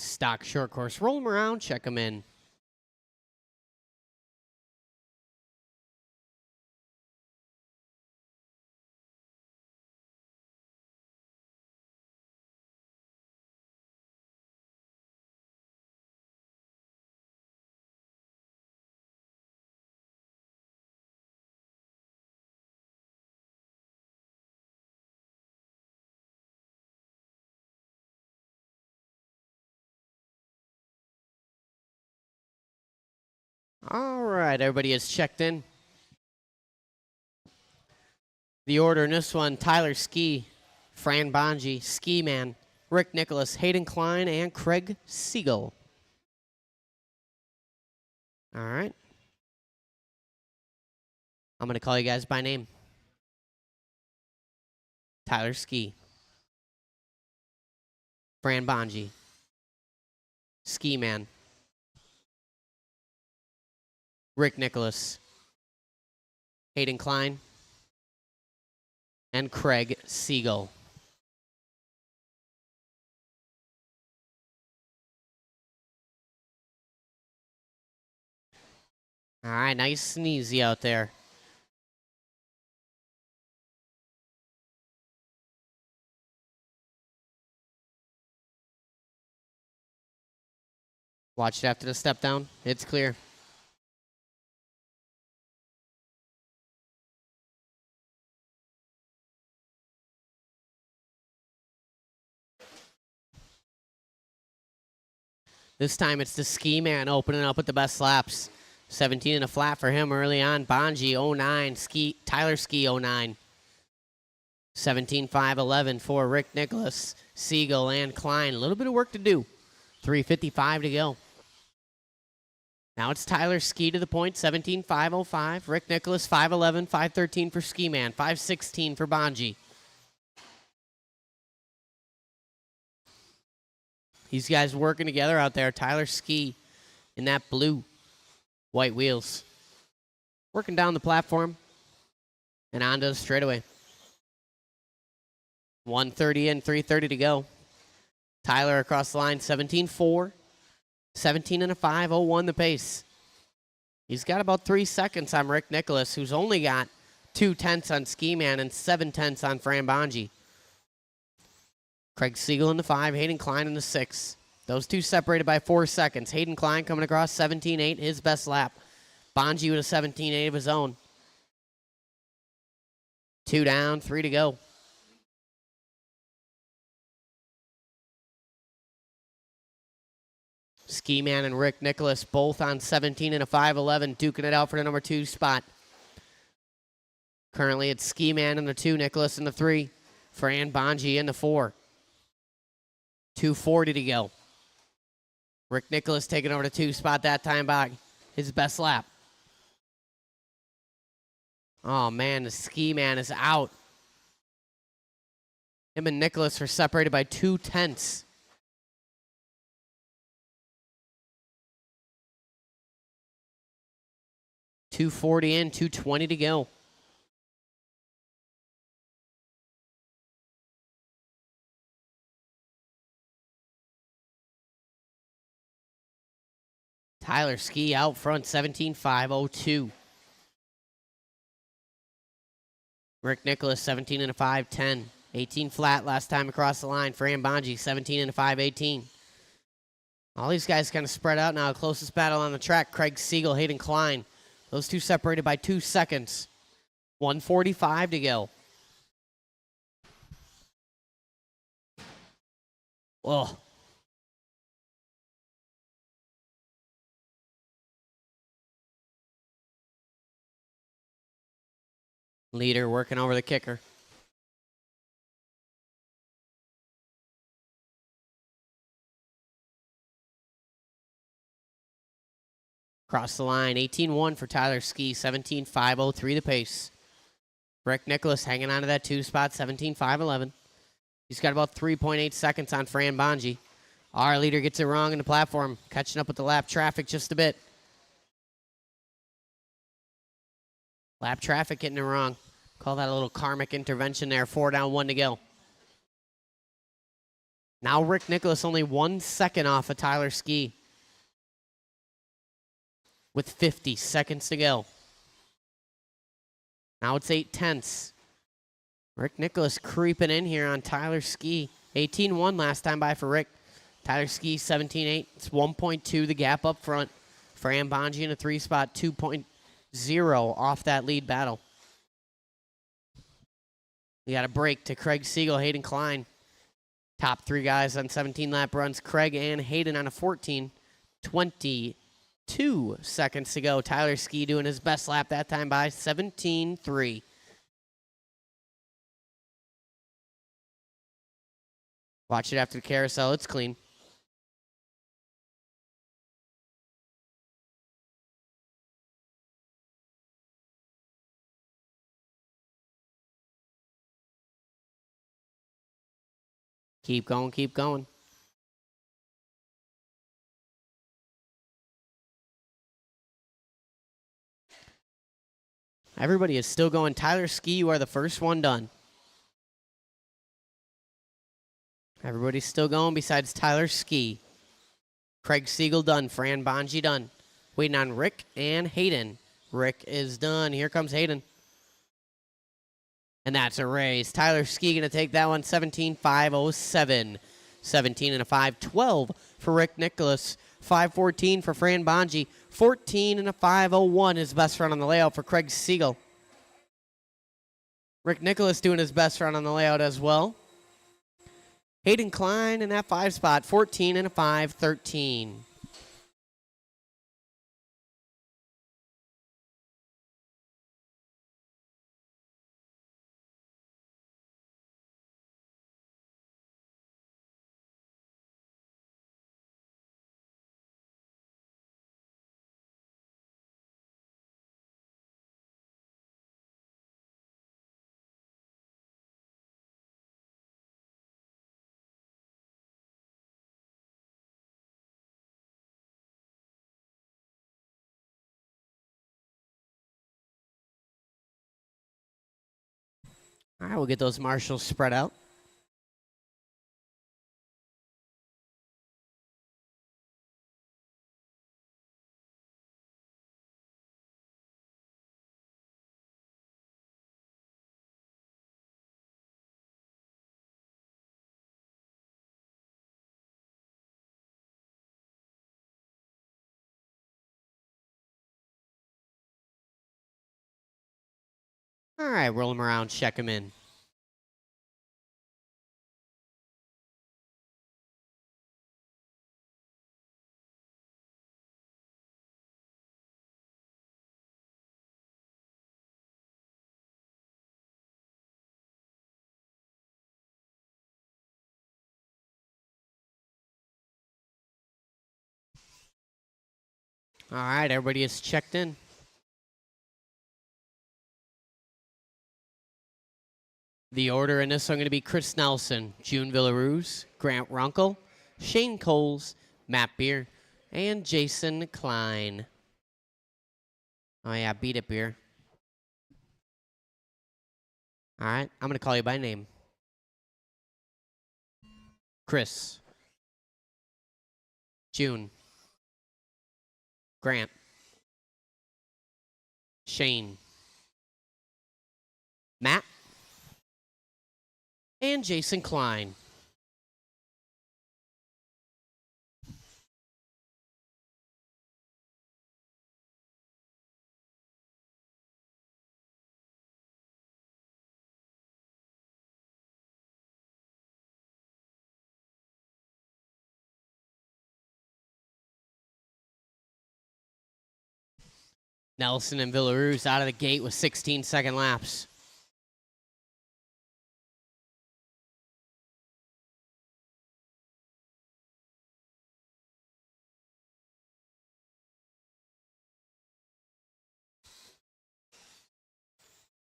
Stock short course. Roll them around, check them in. All right, everybody is checked in. The order in this one, Tyler Ski, Fran Bonji, Ski Man, Rick Nicholas, Hayden Klein, and Craig Siegel. All right. I'm going to call you guys by name. Tyler Ski, Fran Bonji, Ski Man, Rick Nicholas, Hayden Klein, and Craig Siegel. All right, nice and easy out there. Watch it after the step down. It's clear. This time it's the Ski Man opening up with the best laps. 17 and a flat for him early on. Bonji 09, Tyler Ski 09. 17.511 for Rick Nicholas, Siegel, and Klein. A little bit of work to do. 3:55 to go. Now it's Tyler Ski to the point, 17.505. Rick Nicholas 5:11, 5:13 for Ski Man, 5:16 for Bonji. These guys working together out there. Tyler Ski in that blue, white wheels. Working down the platform and onto the straightaway. 1:30 in, 3:30 to go. Tyler across the line, 17.4, 17 and a 5:01 the pace. He's got about 3 seconds on Rick Nicholas, who's only got 2/10 on Ski Man and 7/10 on Fran Bonji. Craig Siegel in the 5, Hayden Klein in the 6. Those two separated by 4 seconds. Hayden Klein coming across 17.8, his best lap. Bonji with a 17.8 of his own. 2 down, 3 to go. Ski Man and Rick Nicholas both on 17 and a 5:11, duking it out for the number 2 spot. Currently it's Ski Man in the 2, Nicholas in the 3, Fran Bonji in the 4. 2:40 to go. Rick Nicholas taking over the 2 spot that time by his best lap. Oh man, the Ski Man is out. Him and Nicholas are separated by 2/10. .240 in, 2:20 to go. Tyler Ski out front, 17.502. Rick Nicholas, 17 and a 5:10. 18 flat last time across the line. Fran Bonji, 17 and a 5:18. All these guys kind of spread out now. Closest battle on the track, Craig Siegel, Hayden Klein. Those two separated by 2 seconds. 1:45 to go. Whoa. Leader working over the kicker. Across the line, 18.1 for Tyler Ski, 17.503 the pace. Rick Nicholas hanging on to that 2 spot, 17.511. He's got about 3.8 seconds on Fran Bonji. Our leader gets it wrong in the platform, catching up with the lap traffic just a bit. Lap traffic getting it wrong. Call that a little karmic intervention there. 4 down, 1 to go. Now Rick Nicholas only 1 second off of Tyler Ski with 50 seconds to go. Now it's 8/10. Rick Nicholas creeping in here on Tyler Ski. 18-1 last time by for Rick. Tyler Ski 17-8. It's 1.2 the gap up front. Fran Bonji in a 3-spot, 2.0 off that lead battle. We got a break to Craig Siegel, Hayden Klein. Top 3 guys on 17-lap runs. Craig and Hayden on a 14. 22 seconds to go. Tyler Ski doing his best lap that time by 17-3. Watch it after the carousel. It's clean. Keep going, keep going. Everybody is still going. Tyler Ski, you are the first one done. Everybody's still going besides Tyler Ski. Craig Siegel done. Fran Bonji done. Waiting on Rick and Hayden. Rick is done. Here comes Hayden. And that's a race. Tyler Ski going to take that one. 17-5-07. 17 and a 5-12 for Rick Nicholas. 5-14 for Fran Bonji. 14 and a 5-01, his best run on the layout for Craig Siegel. Rick Nicholas doing his best run on the layout as well. Hayden Klein in that 5 spot, 14 and a 5-13. All right, we'll get those marshals spread out. All right, roll them around, check them in. All right, everybody is checked in. The order in this one going to be Chris Nelson, June Villaruz, Grant Runkle, Shane Coles, Matt Beer, and Jason Klein. Oh, yeah, beat it, Beer. All right, I'm going to call you by name. Chris. June. Grant. Shane. Matt. And Jason Klein. Nelson and Villaruz out of the gate with 16-second laps.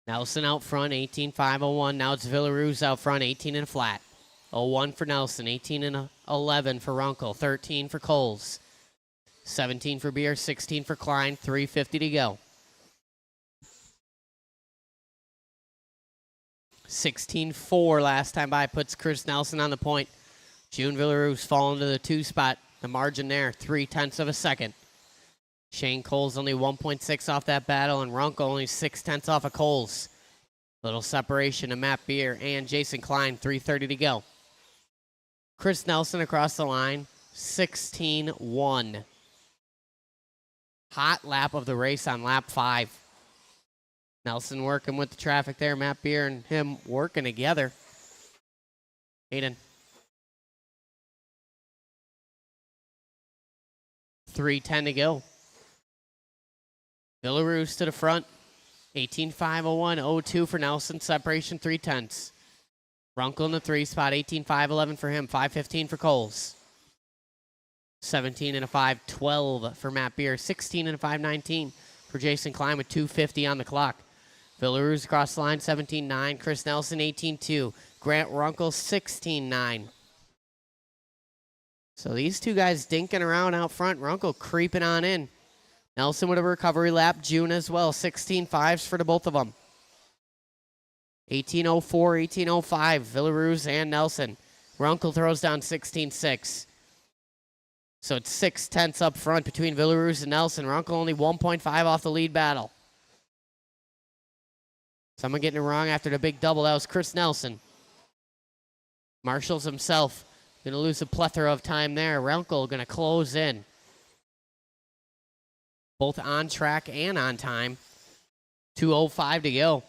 Nelson out front, 18-5-01. Now it's Villaruz out front, 18 and a flat. 01 for Nelson, 18 and 11 for Runkle, 13 for Coles. 17 for Beer, 16 for Klein, 3:50 to go. 16-4 last time by puts Chris Nelson on the point. June Villarue's fallen to the 2 spot. The margin there, 0.3 of a second. Shane Coles only 1.6 off that battle, and Runkle only 0.6 off of Coles. Little separation to Matt Beer and Jason Klein, 3:30 to go. Chris Nelson across the line, 16-1. Hot lap of the race on lap 5. Nelson working with the traffic there. Matt Beer and him working together. Aiden. 3:10 to go. Villarue's to the front. 18.501, 0.2 for Nelson. Separation 0.3. Runkle in the 3 spot. 18.511 for him. 5.15 for Coles. 17 and a 5.12 for Matt Beer. 16 and a 5.19 for Jason Klein with 2.50 on the clock. Villarue's across the line, 17.9. Chris Nelson, 18.2. Grant Runkle, 16.9. So these two guys dinking around out front. Runkle creeping on in. Nelson with a recovery lap. June as well. 16.5s for the both of them. 18.04, 18.05. Villarue's and Nelson. Runkle throws down 16.6. So it's 0.6 up front between Villarue's and Nelson. Runkle only 1.5 off the lead battle. Someone getting it wrong after the big double. That was Chris Nelson. Marshall's himself. Going to lose a plethora of time there. Runkle going to close in. Both on track and on time. 2:05 to go.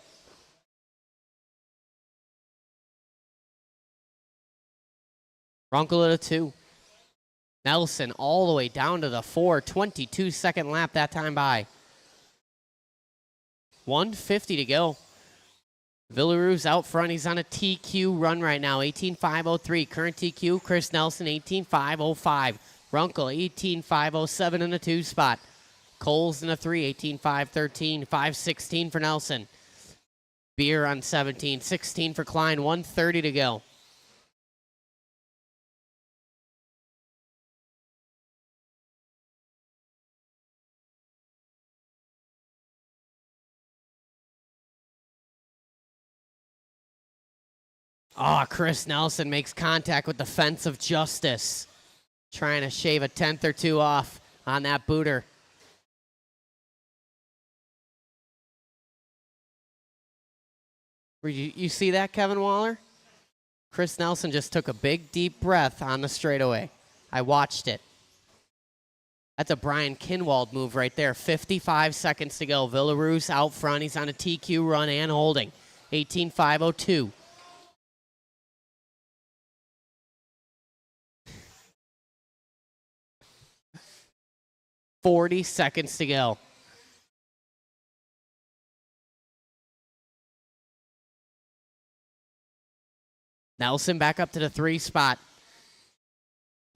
Runkle at a 2. Nelson all the way down to the 4. 22-second lap that time by. 1:50 to go. Villarue's out front. He's on a TQ run right now. 18.503. Current TQ, Chris Nelson, 18.505. Runkle, 18.507 in the 2 spot. Coles in a 3, 18.513. 5.16 for Nelson. Beer on 17. 16 for Klein. 1:30 to go. Oh, Chris Nelson makes contact with the fence of justice. Trying to shave a 10th or 2 off on that booter. You see that, Kevin Waller? Chris Nelson just took a big, deep breath on the straightaway. I watched it. That's a Brian Kinwald move right there. 55 seconds to go. Villarue's out front. He's on a TQ run and holding. 18.502. 40 seconds to go. Nelson back up to the 3 spot.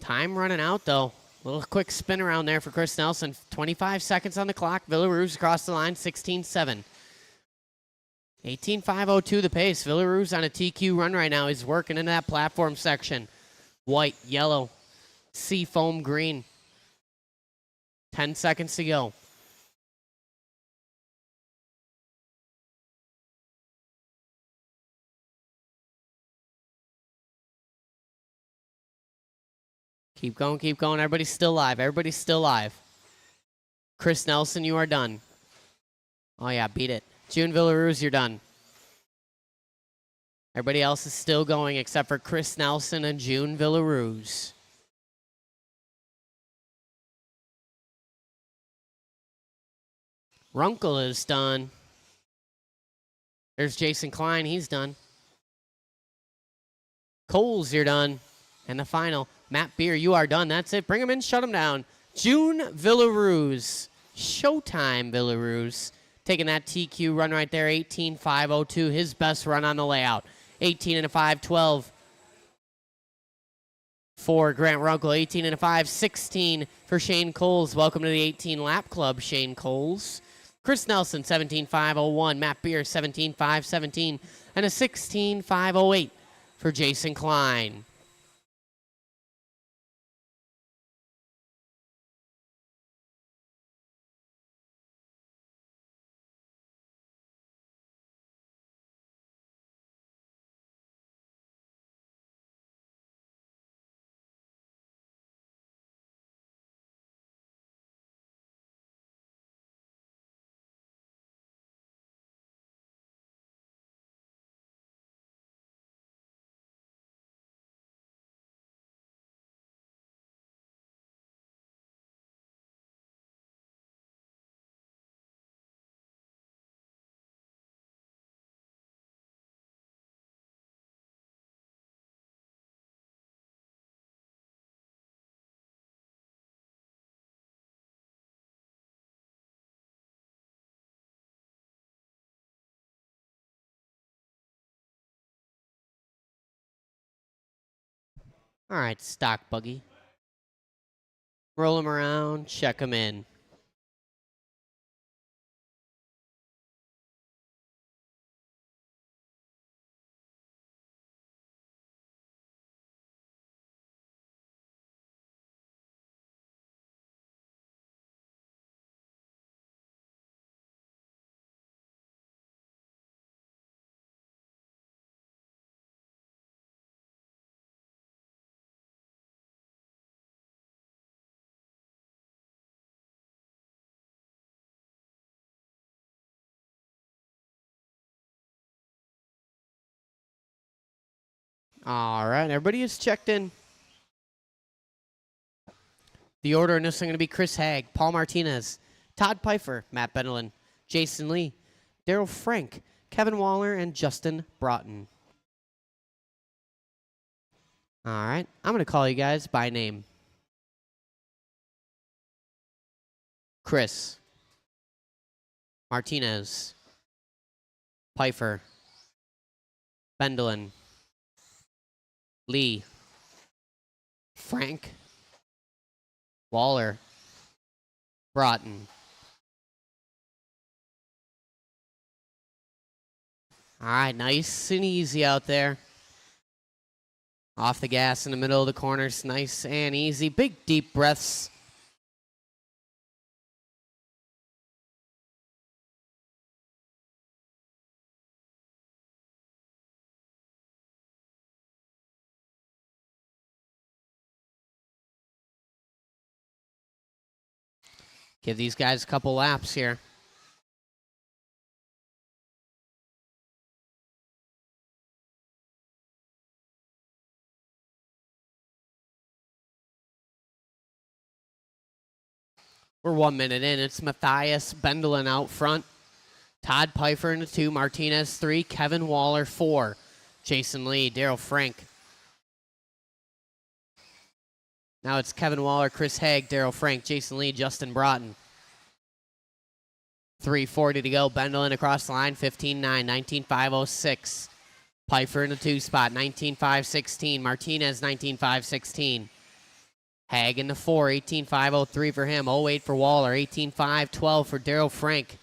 Time running out, though. A little quick spin around there for Chris Nelson. 25 seconds on the clock. Villarue's across the line, 16.7. 18.502 the pace. Villarue's on a TQ run right now. He's working in that platform section. White, yellow, seafoam green. 10 seconds to go. Keep going, keep going. Everybody's still live. Everybody's still live. Chris Nelson, you are done. Oh, yeah, beat it. June Villarue's, you're done. Everybody else is still going except for Chris Nelson and June Villarue's. Runkle is done. There's Jason Klein. He's done. Coles, you're done. And the final, Matt Beer, you are done. That's it. Bring him in, shut him down. June Villarue's. Showtime Villarue's. Taking that TQ run right there, 18.502. His best run on the layout. 18 and a 5.12 for Grant Runkle. 18 and a 5.16 for Shane Coles. Welcome to the 18 lap club, Shane Coles. Chris Nelson, 17.501. Matt Beer, 17.517. And a 16.508 for Jason Klein. All right, stock buggy. Roll him around, check him in. All right, everybody is checked in. The order in this is going to be Chris Haag, Paul Martinez, Todd Pfeiffer, Matt Bendelin, Jason Lee, Daryl Frank, Kevin Waller, and Justin Broughton. All right, I'm going to call you guys by name. Chris, Martinez, Pfeiffer, Bendelin, Lee, Frank, Waller, Broughton. All right, nice and easy out there. Off the gas in the middle of the corners, nice and easy. Big deep breaths. Give these guys a couple laps here. We're 1 minute in. It's Matthias Bendelin out front. Todd Pfeiffer in the 2. Martinez 3. Kevin Waller 4. Jason Lee, Daryl Frank. Now it's Kevin Waller, Chris Haag, Daryl Frank, Jason Lee, Justin Broughton. 3:40 to go. Bendelin across the line, 15-9, 19.506. Pfeiffer in the 2 spot, 19.516. Martinez, 19.516. Haag in the 4, 18.503 for him. 08 for Waller, 18.512 for Daryl Frank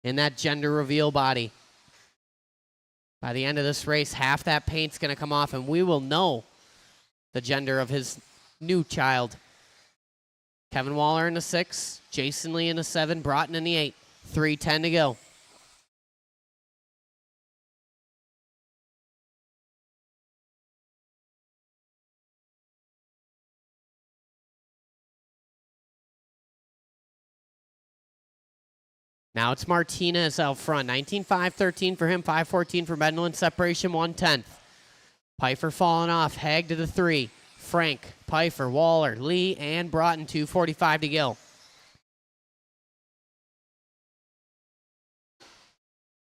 in that gender reveal body. By the end of this race, half that paint's going to come off, and we will know the gender of his new child. Kevin Waller in the 6, Jason Lee in the 7, Broughton in the 8. 3:10 to go. Now it's Martinez out front. 19.513 for him, 5.14 for Bendelin. Separation 1/10. Pfeiffer falling off. Haag to the 3. Frank, Pfeiffer, Waller, Lee, and Broughton. 2:45 to go.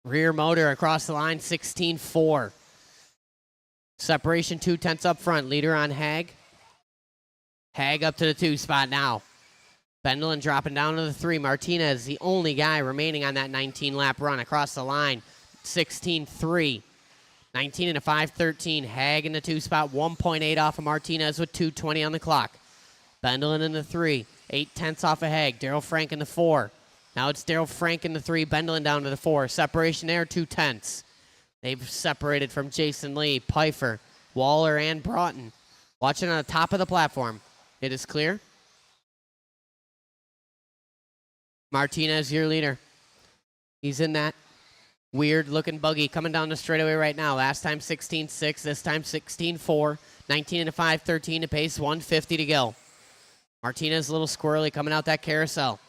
Rear motor across the line, 16.4. Separation 2/10 up front. Leader on Haag. Haag up to the 2 spot now. Bendelin dropping down to the 3. Martinez, the only guy remaining on that 19-lap run across the line. 16.3. 19 and a 5.13. Haag in the 2 spot. 1.8 off of Martinez with 2:20 on the clock. Bendelin in the 3. 0.8 off of Haag. Daryl Frank in the 4. Now it's Daryl Frank in the 3. Bendelin down to the 4. Separation there, 0.2. They've separated from Jason Lee, Pfeiffer, Waller, and Broughton. Watching on the top of the platform. It is clear. Martinez, your leader. He's in that weird-looking buggy coming down the straightaway right now. Last time 16.6, this time 16.4. 19 and a 5.13 to pace, 150 to go. Martinez a little squirrely coming out that carousel.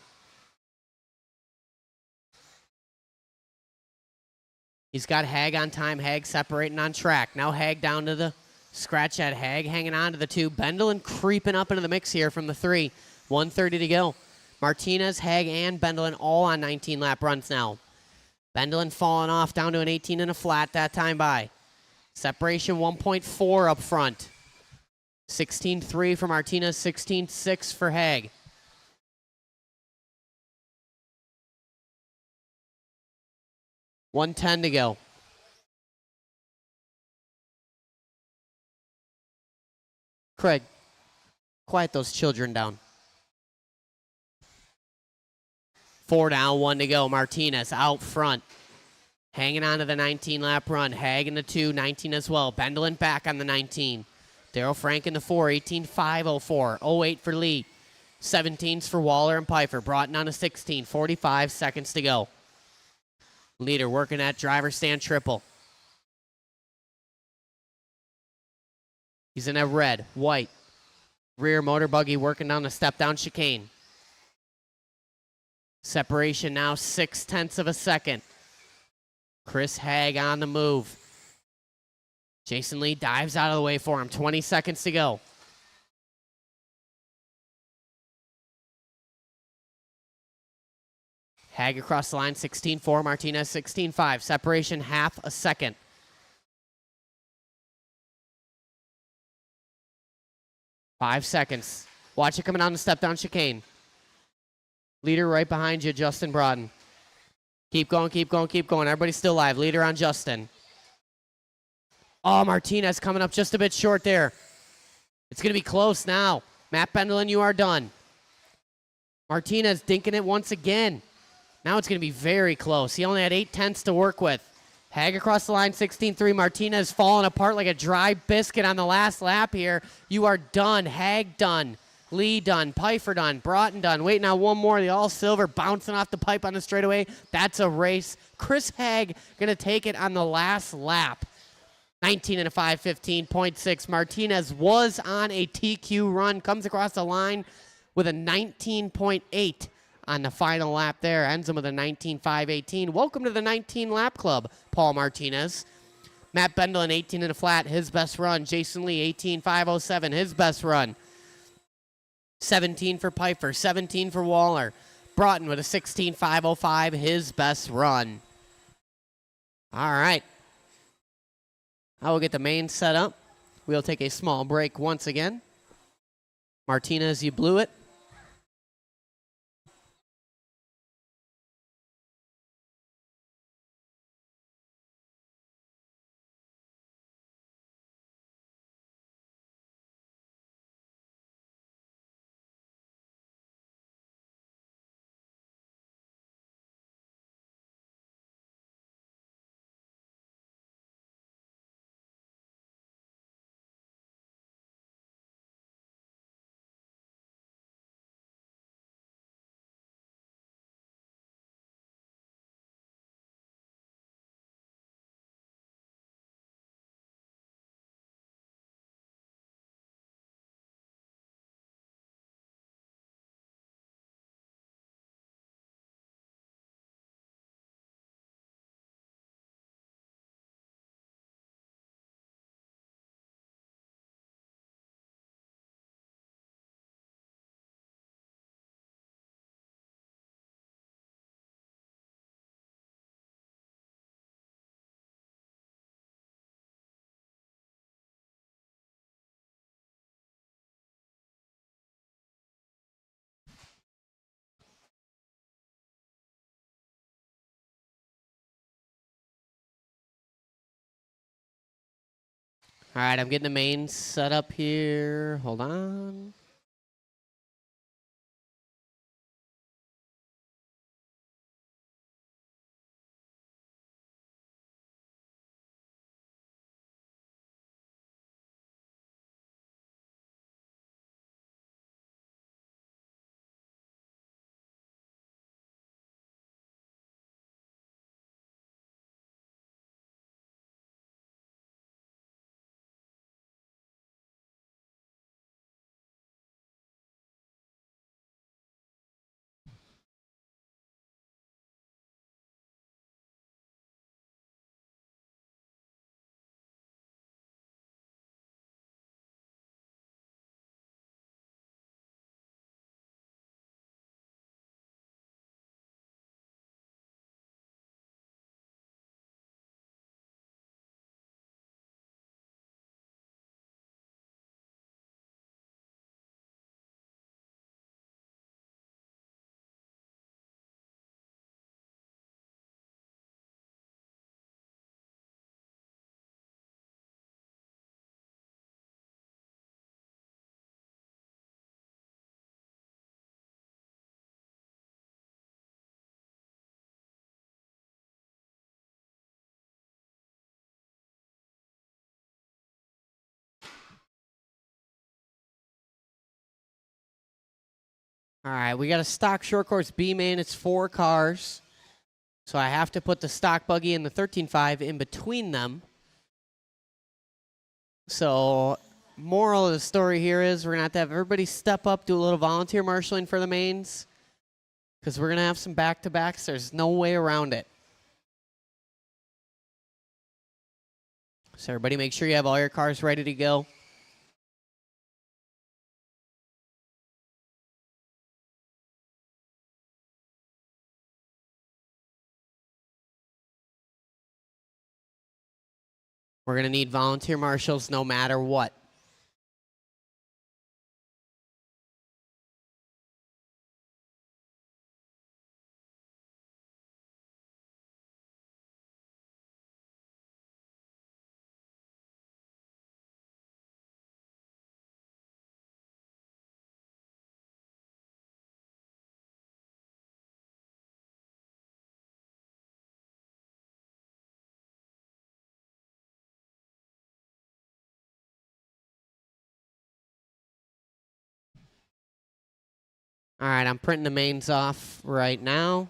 He's got Haag on time. Haag separating on track. Now Haag down to the scratch at Haag, hanging on to the 2. Bendelin creeping up into the mix here from the 3. 1:30 to go. Martinez, Haag, and Bendelin all on 19-lap runs now. Bendelin falling off down to an 18 and a flat that time by. Separation 1.4 up front. 16.3 for Martinez, 16.6 for Haag. $110 to go. Craig, quiet those children down. 4 down, 1 to go. Martinez out front. Hanging on to the 19-lap run. Hag in the 2, 19 as well. Bendelin back on the 19. Daryl Frank in the 4, 18.504. 08 for Lee. 17s for Waller and Pfeiffer. Broughton on a 16, 45 seconds to go. Leader working that driver stand triple. He's in a red, white. Rear motor buggy working down the step-down chicane. Separation now 0.6 of a second. Chris Hag on the move. Jason Lee dives out of the way for him. 20 seconds to go. Hag across the line, 16.4. Martinez, 16.5. Separation, half a second. Five seconds. Watch it coming down the step-down chicane. Leader right behind you, Justin Broughton. Keep going, keep going, keep going. Everybody's still alive. Leader on Justin. Oh, Martinez coming up just a bit short there. It's going to be close now. Matt Bendelin, you are done. Martinez dinking it once again. Now it's going to be very close. He only had 0.8 to work with. Hag across the line, 16.3. Martinez falling apart like a dry biscuit on the last lap here. You are done. Hag done. Lee done. Pfeiffer done. Broughton done. Wait, now one more. The all-silver bouncing off the pipe on the straightaway. That's a race. Chris Hag going to take it on the last lap. 19 and a 5, 15.6. Martinez was on a TQ run. Comes across the line with a 19.8 on the final lap there. Ends him with a 19.5, 18. Welcome to the 19 lap club, Paul Martinez. Matt Bendelin, 18 and a flat, his best run. Jason Lee, 18.507, his best run. 17 for Pfeiffer, 17 for Waller. Broughton with a 16.505, his best run. All right. I will get the main set up. We'll take a small break once again. Martinez, you blew it. All right, I'm getting the main set up here. Hold on. All right, we got a stock short course B main. It's 4 cars. So I have to put the stock buggy and the 13.5 in between them. So moral of the story here is we're going to have everybody step up, do a little volunteer marshaling for the mains, because we're going to have some back-to-backs. There's no way around it. So everybody make sure you have all your cars ready to go. We're going to need volunteer marshals no matter what. All right, I'm printing the mains off right now.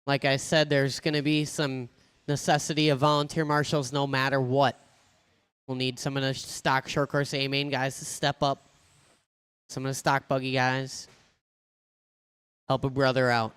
Like I said, there's going to be some necessity of volunteer marshals no matter what. We'll need some of the stock short course A main guys to step up. Some of the stock buggy guys. Help a brother out.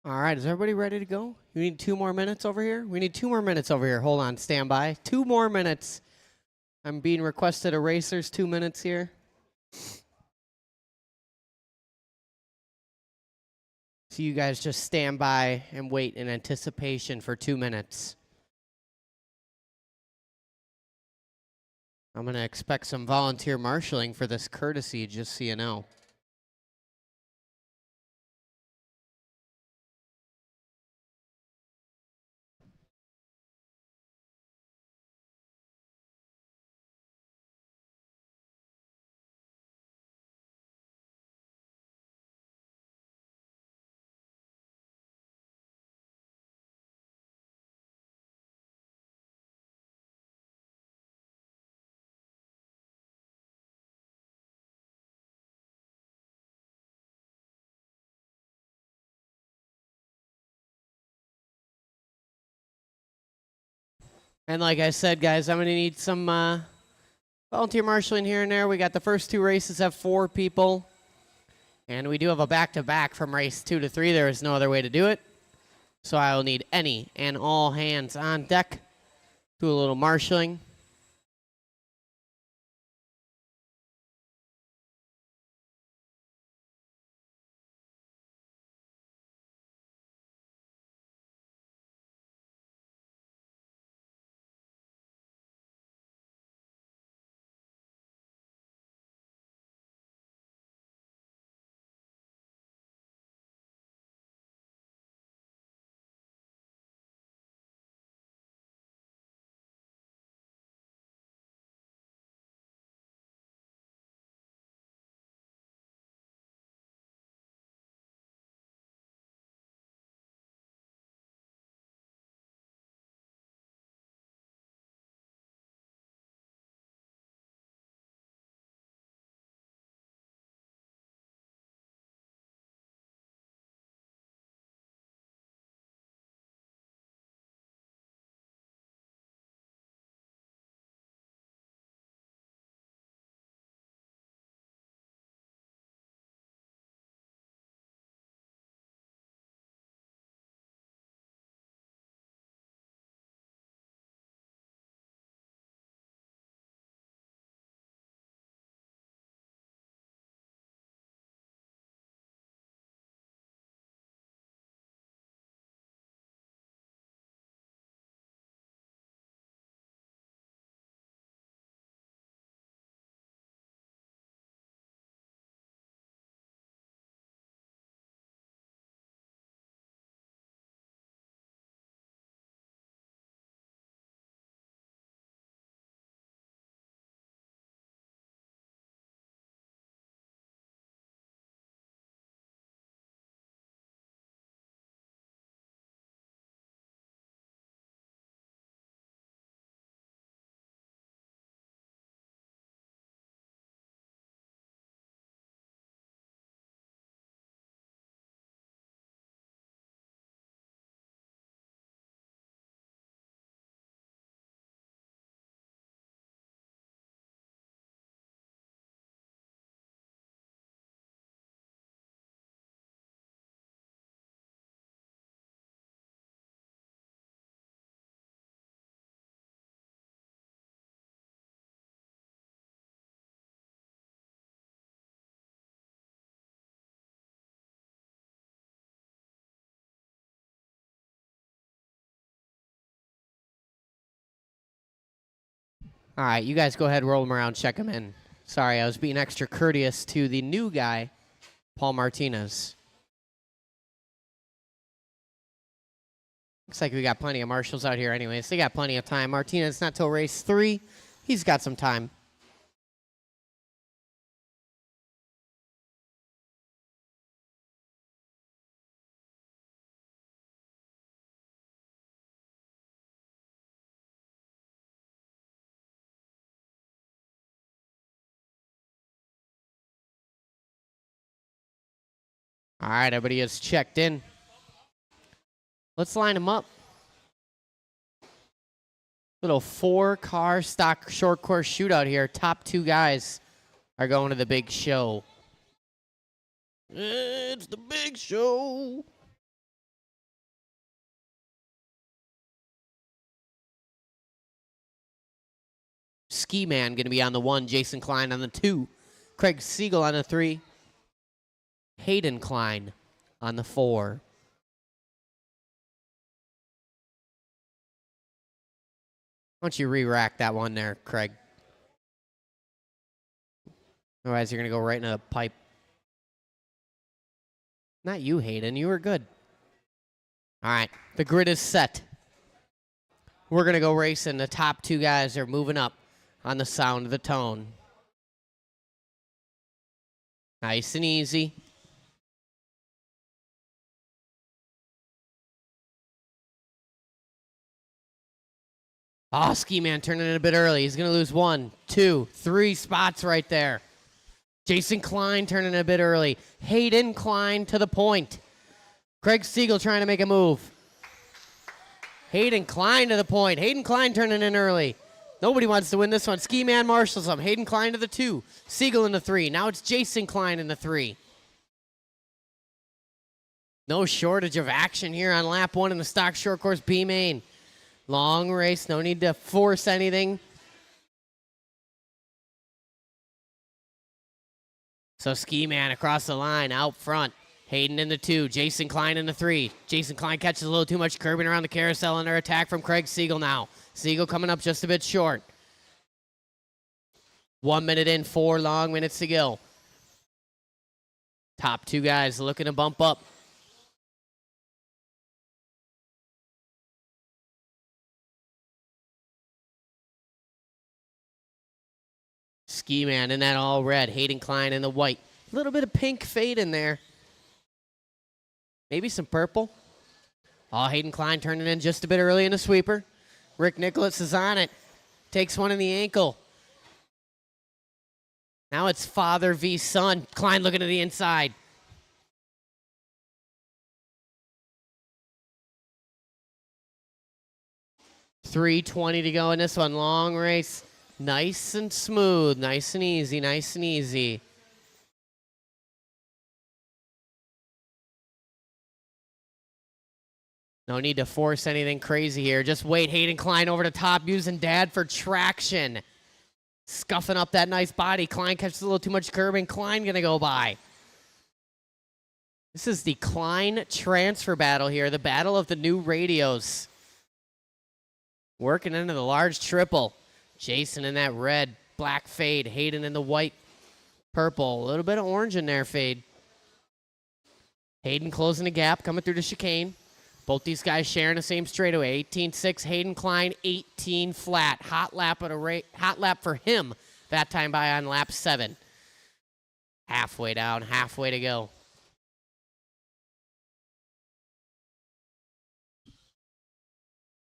All right, is everybody ready to go? You need 2 more minutes over here? We need 2 more minutes over here. Hold on, stand by. 2 more minutes. I'm being requested a racer's 2 minutes here. So you guys just stand by and wait in anticipation for 2 minutes. I'm going to expect some volunteer marshaling for this courtesy, just so you know. And like I said, guys, I'm going to need some volunteer marshaling here and there. We got the first 2 races have 4 people. And we do have a back-to-back from race 2 to 3. There is no other way to do it. So I will need any and all hands on deck. Do a little marshaling. All right, you guys go ahead, roll them around, check them in. Sorry, I was being extra courteous to the new guy, Paul Martinez. Looks like we got plenty of marshals out here anyways. They got plenty of time. Martinez not till race 3. He's got some time. All right, everybody is checked in. Let's line them up. Little 4-car stock short course shootout here. Top 2 guys are going to the big show. It's the big show. Ski Man going to be on the 1. Jason Klein on the 2. Craig Siegel on the 3. Hayden Klein on the 4. Why don't you re-rack that one there, Craig? Otherwise, you're going to go right into the pipe. Not you, Hayden. You were good. All right. The grid is set. We're going to go racing. The top 2 guys are moving up on the sound of the tone. Nice and easy. Oh, Ski Man turning in a bit early. He's going to lose 1, 2, 3 spots right there. Jason Klein turning in a bit early. Hayden Klein to the point. Craig Siegel trying to make a move. Hayden Klein to the point. Hayden Klein turning in early. Nobody wants to win this one. Ski Man marshals him. Hayden Klein to the 2. Siegel in the 3. Now it's Jason Klein in the 3. No shortage of action here on lap 1 in the stock short course B main. Long race, no need to force anything. So Ski Man across the line, out front. Hayden in the 2, Jason Klein in the 3. Jason Klein catches a little too much curbing around the carousel under attack from Craig Siegel now. Siegel coming up just a bit short. 1 minute in, 4 long minutes to go. Top 2 guys looking to bump up. Ski Man in that all red. Hayden Klein in the white. A little bit of pink fade in there. Maybe some purple. Oh, Hayden Klein turning in just a bit early in the sweeper. Rick Nicholas is on it. Takes one in the ankle. Now it's father v. son. Klein looking to the inside. .320 to go in this one. Long race. Nice and smooth. Nice and easy. Nice and easy. No need to force anything crazy here. Just wait. Hayden Klein over the top using dad for traction. Scuffing up that nice body. Klein catches a little too much curbing. Klein going to go by. This is the Klein transfer battle here. The battle of the new radios. Working into the large triple. Jason in that red, black fade. Hayden in the white, purple. A little bit of orange in there, fade. Hayden closing the gap, coming through the chicane. Both these guys sharing the same straightaway. 18.6, Hayden Klein, 18 flat. Hot lap for him that time by on lap 7. Halfway down, halfway to go.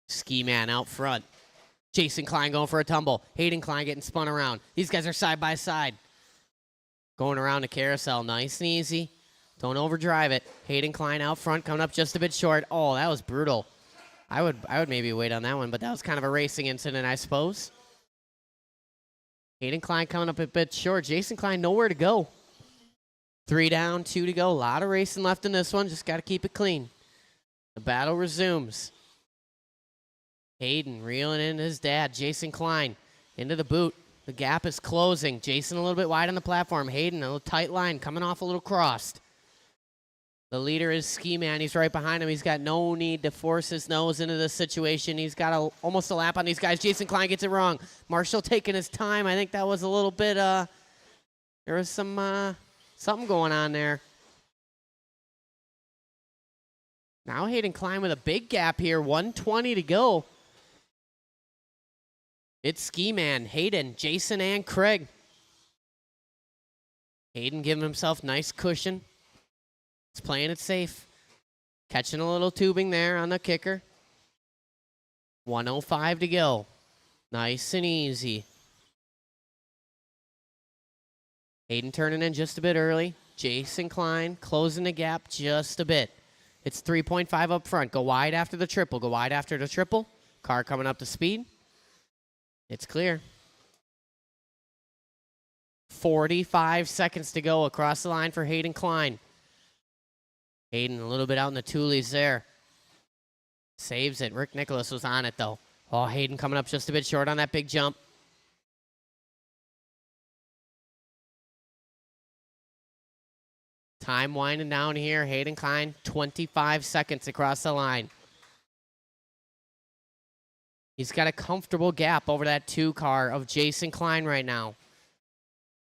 Ski Man out front. Jason Klein going for a tumble. Hayden Klein getting spun around. These guys are side by side. Going around the carousel, nice and easy. Don't overdrive it. Hayden Klein out front, coming up just a bit short. Oh, that was brutal. I would maybe wait on that one, but that was kind of a racing incident, I suppose. Hayden Klein coming up a bit short. Jason Klein nowhere to go. 3 down, 2 to go. A lot of racing left in this one. Just got to keep it clean. The battle resumes. Hayden reeling in his dad, Jason Klein, into the boot. The gap is closing. Jason a little bit wide on the platform. Hayden, a little tight line, coming off a little crossed. The leader is Ski Man. He's right behind him. He's got no need to force his nose into this situation. He's got almost a lap on these guys. Jason Klein gets it wrong. Marshall taking his time. I think that was a little bit, there was some, something going on there. Now Hayden Klein with a big gap here. 1:20 to go. It's Ski Man, Hayden, Jason, and Craig. Hayden giving himself nice cushion. He's playing it safe. Catching a little tubing there on the kicker. 1:05 to go. Nice and easy. Hayden turning in just a bit early. Jason Klein closing the gap just a bit. It's 3.5 up front. Go wide after the triple. Go wide after the triple. Car coming up to speed. It's clear. 45 seconds to go across the line for Hayden Klein. Hayden a little bit out in the toolies there. Saves it. Rick Nicholas was on it, though. Oh, Hayden coming up just a bit short on that big jump. Time winding down here. Hayden Klein, 25 seconds across the line. He's got a comfortable gap over that 2 car of Jason Klein right now.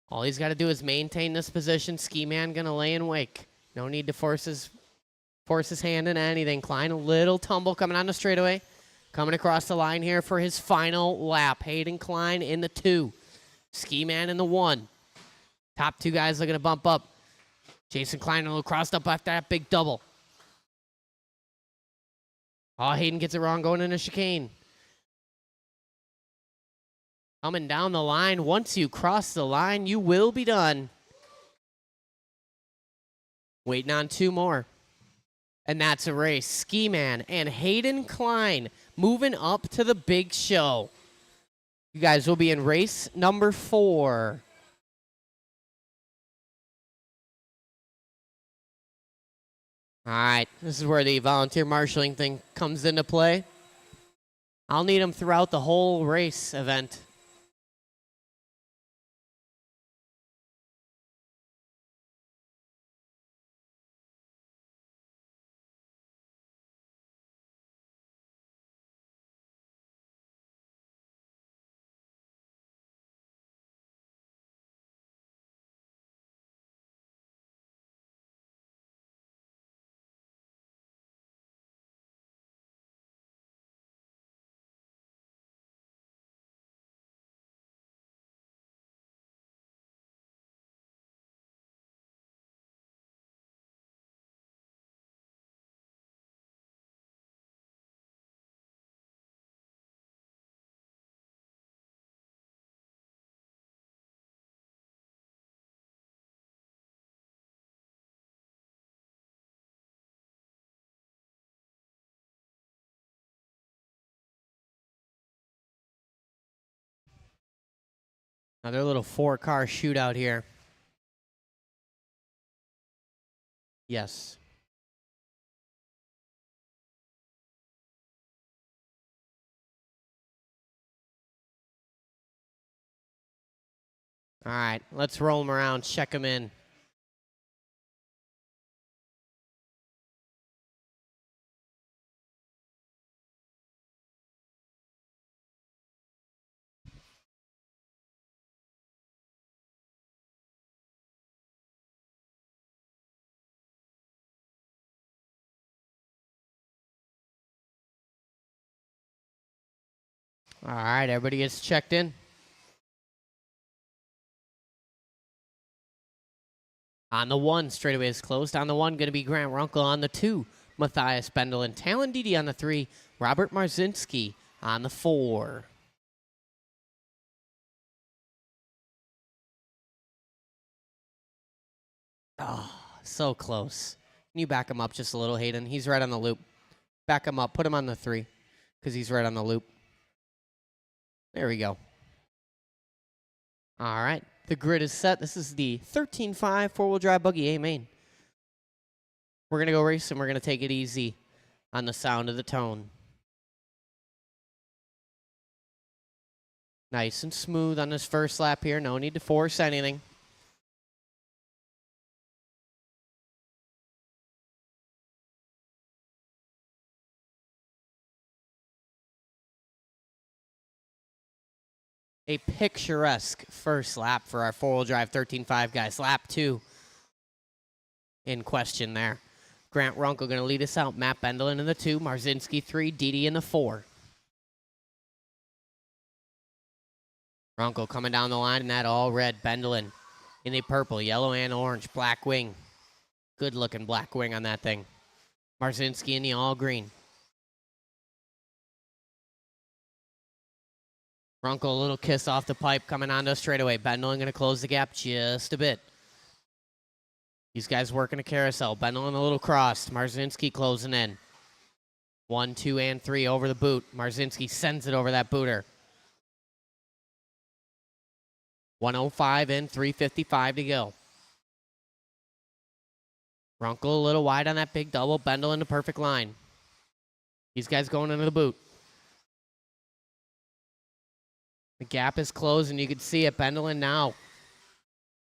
All he's got to do is maintain this position. Ski Man going to lay in wake. No need to force his hand into anything. Klein, a little tumble coming on the straightaway. Coming across the line here for his final lap. Hayden Klein in the 2. Ski Man in the 1. Top 2 guys looking to bump up. Jason Klein a little crossed up after that big double. Oh, Hayden gets it wrong going into chicane. Coming down the line. Once you cross the line, you will be done. Waiting on 2 more. And that's a race. Ski Man and Hayden Klein moving up to the big show. You guys will be in race number 4. All right, this is where the volunteer marshaling thing comes into play. I'll need them throughout the whole race event. Another little 4-car shootout here. Yes. All right, let's roll them around, check them in. All right, everybody gets checked in. On the 1, straightaway is closed. On the 1, going to be Grant Runkle. On the 2, Matthias Bendel and Talon Didi. On the 3, Robert Marzinski. On the 4. Oh, so close. Can you back him up just a little, Hayden? He's right on the loop. Back him up. Put him on the 3 because he's right on the loop. There we go. All right. The grid is set. This is the 13.5 4-wheel drive buggy A main. We're going to go race, and we're going to take it easy on the sound of the tone. Nice and smooth on this first lap here. No need to force anything. A picturesque first lap for our 4-wheel drive 13.5 guys. Lap 2 in question there. Grant Runkle going to lead us out. Matt Bendelin in the 2. Marzinski 3. Didi in the 4. Runkle coming down the line in that all red. Bendelin in the purple, yellow, and orange. Black wing. Good looking black wing on that thing. Marzinski in the all green. Runkle, a little kiss off the pipe coming onto us straightaway. Bendelin going to close the gap just a bit. These guys working a carousel. Bendelin a little crossed. Marzinski closing in. 1, 2, and 3 over the boot. Marzinski sends it over that booter. 105 and 355 to go. Runkle a little wide on that big double. Bendelin the perfect line. These guys going into the boot. The gap is closed, and you can see it. Bendelin now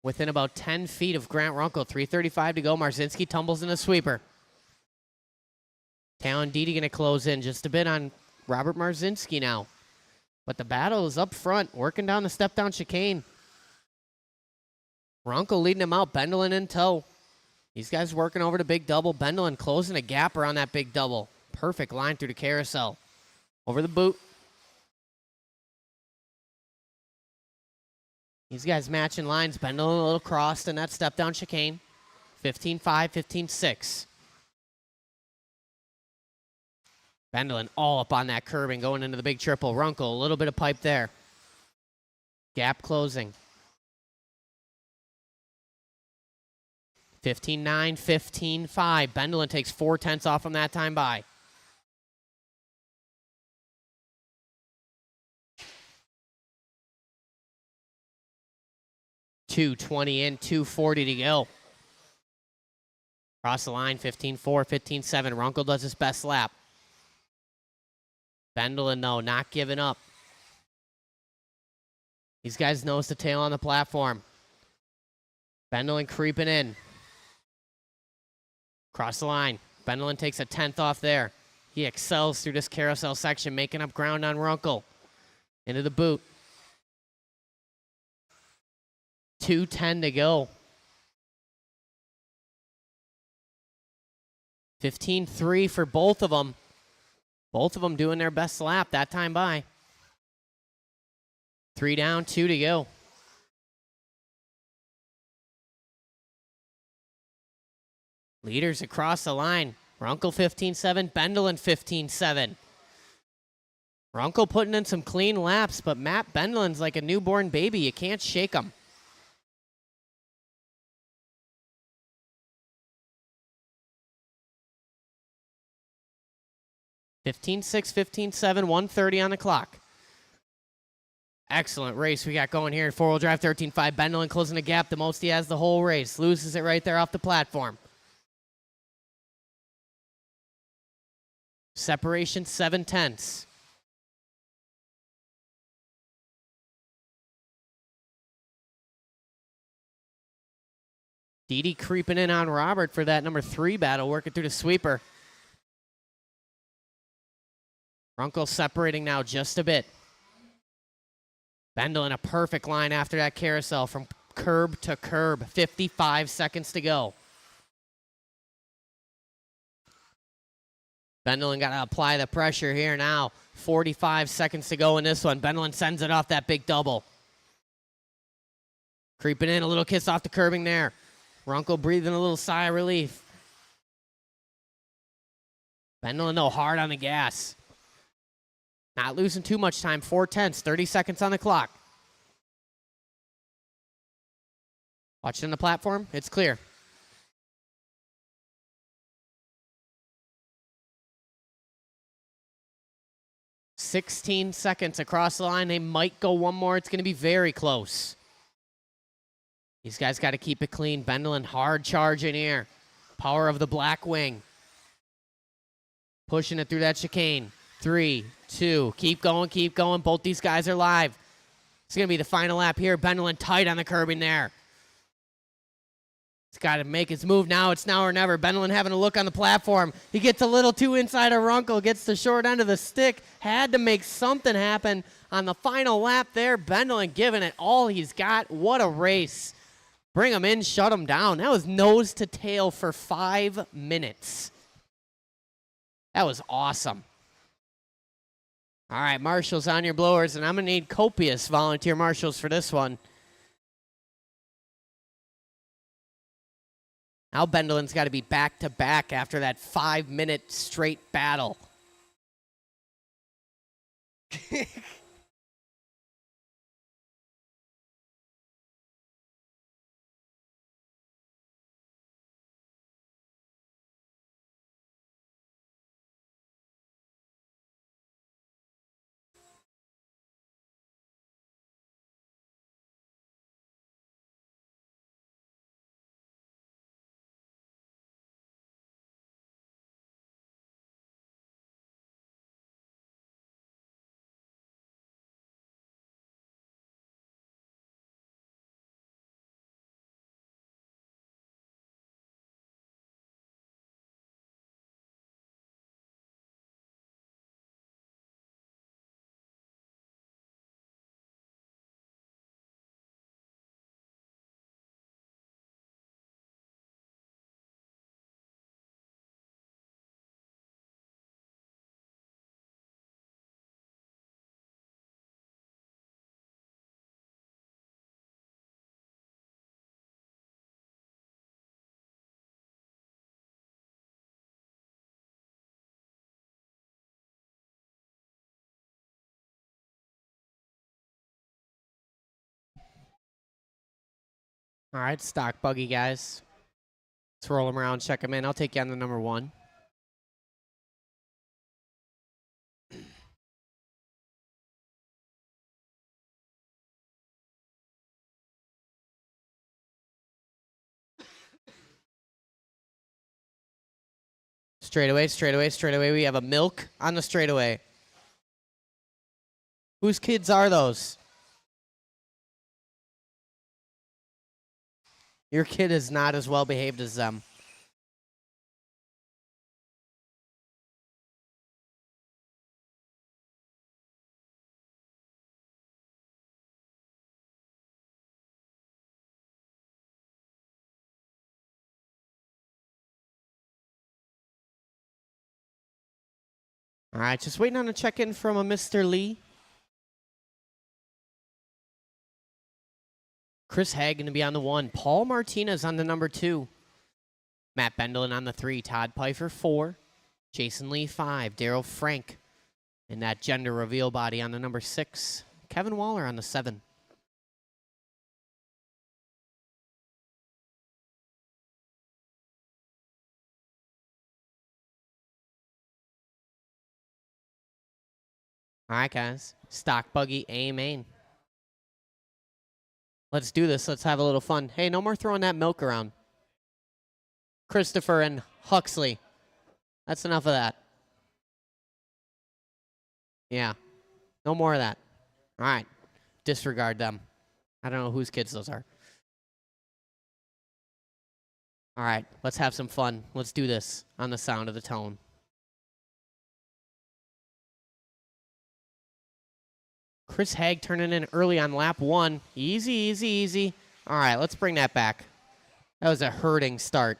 Within about 10 feet of Grant Runkle. 3:35 to go. Marzinski tumbles in a sweeper. Talon Didi going to close in just a bit on Robert Marzinski now. But the battle is up front, working down the step-down chicane. Runkle leading him out. Bendelin in tow. These guys working over the big double. Bendelin closing a gap around that big double. Perfect line through the carousel. Over the boot. These guys matching lines. Bendelin a little crossed in that step-down chicane. 15-5, 15-6. Bendelin all up on that curbing going into the big triple. Runkle, a little bit of pipe there. Gap closing. 15-9, 15-5. Bendelin takes 4/10 off from that time by. $2:20 in, 2:40 to go. Cross the line, 15-4, 15-7. Runkle does his best lap. Bendelin, though, not giving up. These guys nose to tail on the platform. Bendelin creeping in. Cross the line. Bendelin takes a 10th off there. He excels through this carousel section, making up ground on Runkle. Into the boot. 2:10 to go. 15-3 for both of them. Both of them doing their best lap that time by. 3 down, 2 to go. Leaders across the line. Runkle 15-7, Bendelin 15-7. Runkle putting in some clean laps, but Matt Bendelin's like a newborn baby. You can't shake him. (15-6, 15-7, 1:30 on the clock. Excellent race we got going here. Four-wheel drive, 13-5. Bendelin closing the gap the most he has the whole race. Loses it right there off the platform. Separation, 7/10. Didi creeping in on Robert for that number 3 battle, working through the sweeper. Runkle separating now just a bit. Bendelin a perfect line after that carousel from curb to curb. 55 seconds to go. Bendelin got to apply the pressure here now. 45 seconds to go in this one. Bendelin sends it off that big double. Creeping in, a little kiss off the curbing there. Runkle breathing a little sigh of relief. Bendelin, though, hard on the gas. Not losing too much time. 4/10, 30 seconds on the clock. Watching the platform, it's clear. $16 seconds across the line. They might go one more. It's going to be very close. These guys got to keep it clean. Bendelin hard charging here. Power of the black wing. Pushing it through that chicane. 3, 2, keep going, keep going. Both these guys are live. It's going to be the final lap here. Bendelin tight on the curbing there. He's got to make his move now. It's now or never. Bendelin having a look on the platform. He gets a little too inside of Runkle. Gets the short end of the stick. Had to make something happen on the final lap there. Bendelin giving it all he's got. What a race. Bring him in, shut him down. That was nose to tail for 5 minutes. That was awesome. All right, marshals on your blowers, and I'm going to need copious volunteer marshals for this one. Now Bendelin's got to be back-to-back after that 5-minute straight battle. All right, stock buggy, guys. Let's roll them around, check them in. I'll take you on the number 1. Straightaway, straightaway, straightaway. We have a milk on the straightaway. Whose kids are those? Your kid is not as well behaved as them. All right, just waiting on a check-in from a Mr. Lee. Chris Haag going to be on the 1. Paul Martinez on the number 2. Matt Bendelin on the 3. Todd Pfeiffer 4. Jason Lee 5. Daryl Frank in that gender reveal body on the number 6. Kevin Waller on the 7. All right, guys. Stock buggy A main. Let's do this. Let's have a little fun. Hey, no more throwing that milk around. Christopher and Huxley. That's enough of that. Yeah. No more of that. All right. Disregard them. I don't know whose kids those are. All right. Let's have some fun. Let's do this on the sound of the tone. Chris Haag turning in early on lap 1. Easy, easy, easy. All right, let's bring that back. That was a hurting start.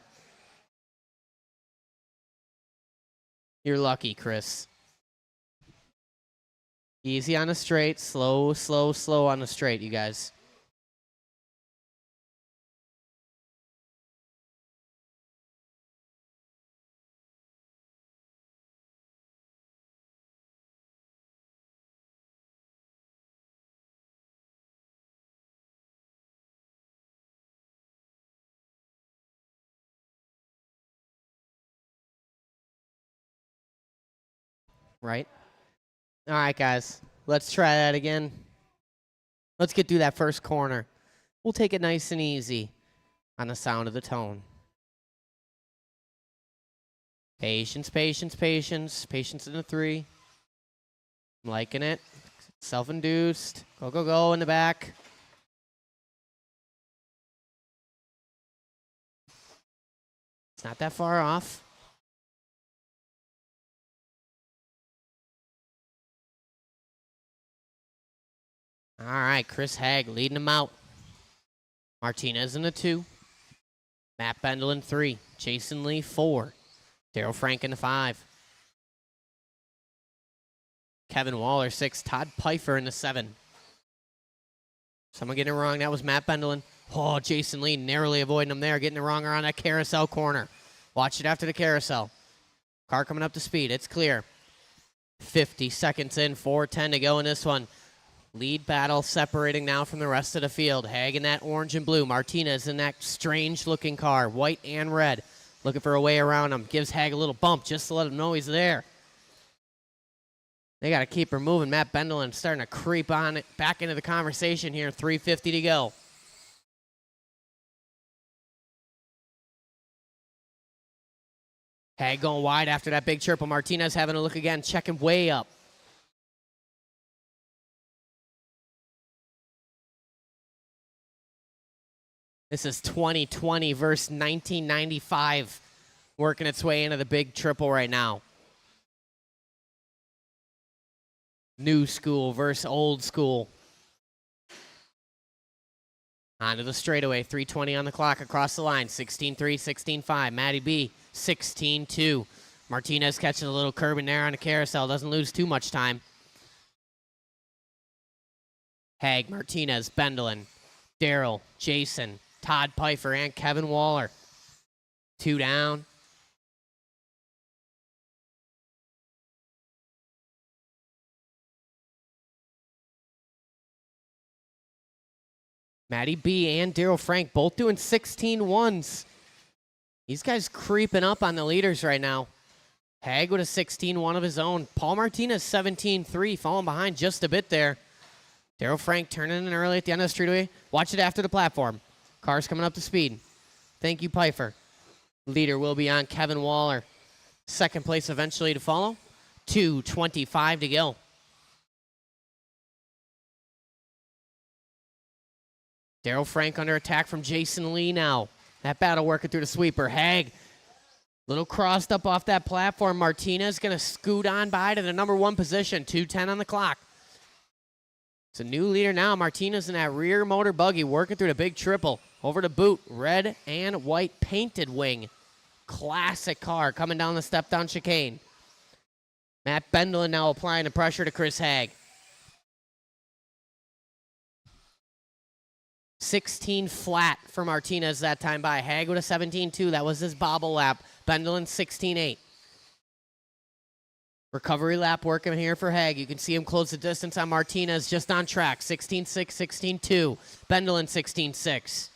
You're lucky, Chris. Easy on the straight. Slow, slow, slow on the straight, you guys. Right? All right, guys. Let's try that again. Let's get through that first corner. We'll take it nice and easy on the sound of the tone. Patience, patience, patience. Patience in the 3. I'm liking it. Self-induced. Go, go, go in the back. It's not that far off. All right, Chris Haag leading him out. Martinez in the 2. Matt Bendelin 3. Jason Lee 4. Daryl Frank in the 5. Kevin Waller 6. Todd Pfeiffer in the 7. Someone getting it wrong. That was Matt Bendelin. Oh, Jason Lee narrowly avoiding him there. Getting it wrong around that carousel corner. Watch it after the carousel. Car coming up to speed. It's clear. 50 seconds in. 4:10 to go in this one. Lead battle separating now from the rest of the field. Haag in that orange and blue. Martinez in that strange-looking car, white and red. Looking for a way around him. Gives Haag a little bump just to let him know he's there. They got to keep her moving. Matt Bendelin starting to creep on it back into the conversation here. 3:50 to go. Haag going wide after that big triple. Martinez having a look again, checking way up. This is 2020 versus 1995 working its way into the big triple right now. New school versus old school. Onto the straightaway. 3:20 on the clock across the line. 16-3, 16-5. Matty B, 16-2. Martinez catching a little curb in there on the carousel. Doesn't lose too much time. Haag, Martinez, Bendelin, Daryl, Jason, Todd Pfeiffer, and Kevin Waller. 2 down. Matty B and Daryl Frank both doing 16-1s. These guys creeping up on the leaders right now. Hag with a 16-1 of his own. Paul Martinez 17-3, falling behind just a bit there. Daryl Frank turning in early at the end of the straightaway. Watch it after the platform. Cars coming up to speed. Thank you, Pfeiffer. Leader will be on Kevin Waller. Second place eventually to follow. 2:25 to go. Daryl Frank under attack from Jason Lee now. That battle working through the sweeper. Hag, little crossed up off that platform. Martinez going to scoot on by to the number 1 position. 2:10 on the clock. It's a new leader now. Martinez in that rear motor buggy working through the big triple. Over to boot. Red and white painted wing. Classic car coming down the step-down chicane. Matt Bendelin now applying the pressure to Chris Hag. 16 flat for Martinez that time by. Hag with a 17-2. That was his bobble lap. Bendelin 16-8. Recovery lap working here for Hag. You can see him close the distance on Martinez just on track. 16-6, 16-2. Bendelin 16-6.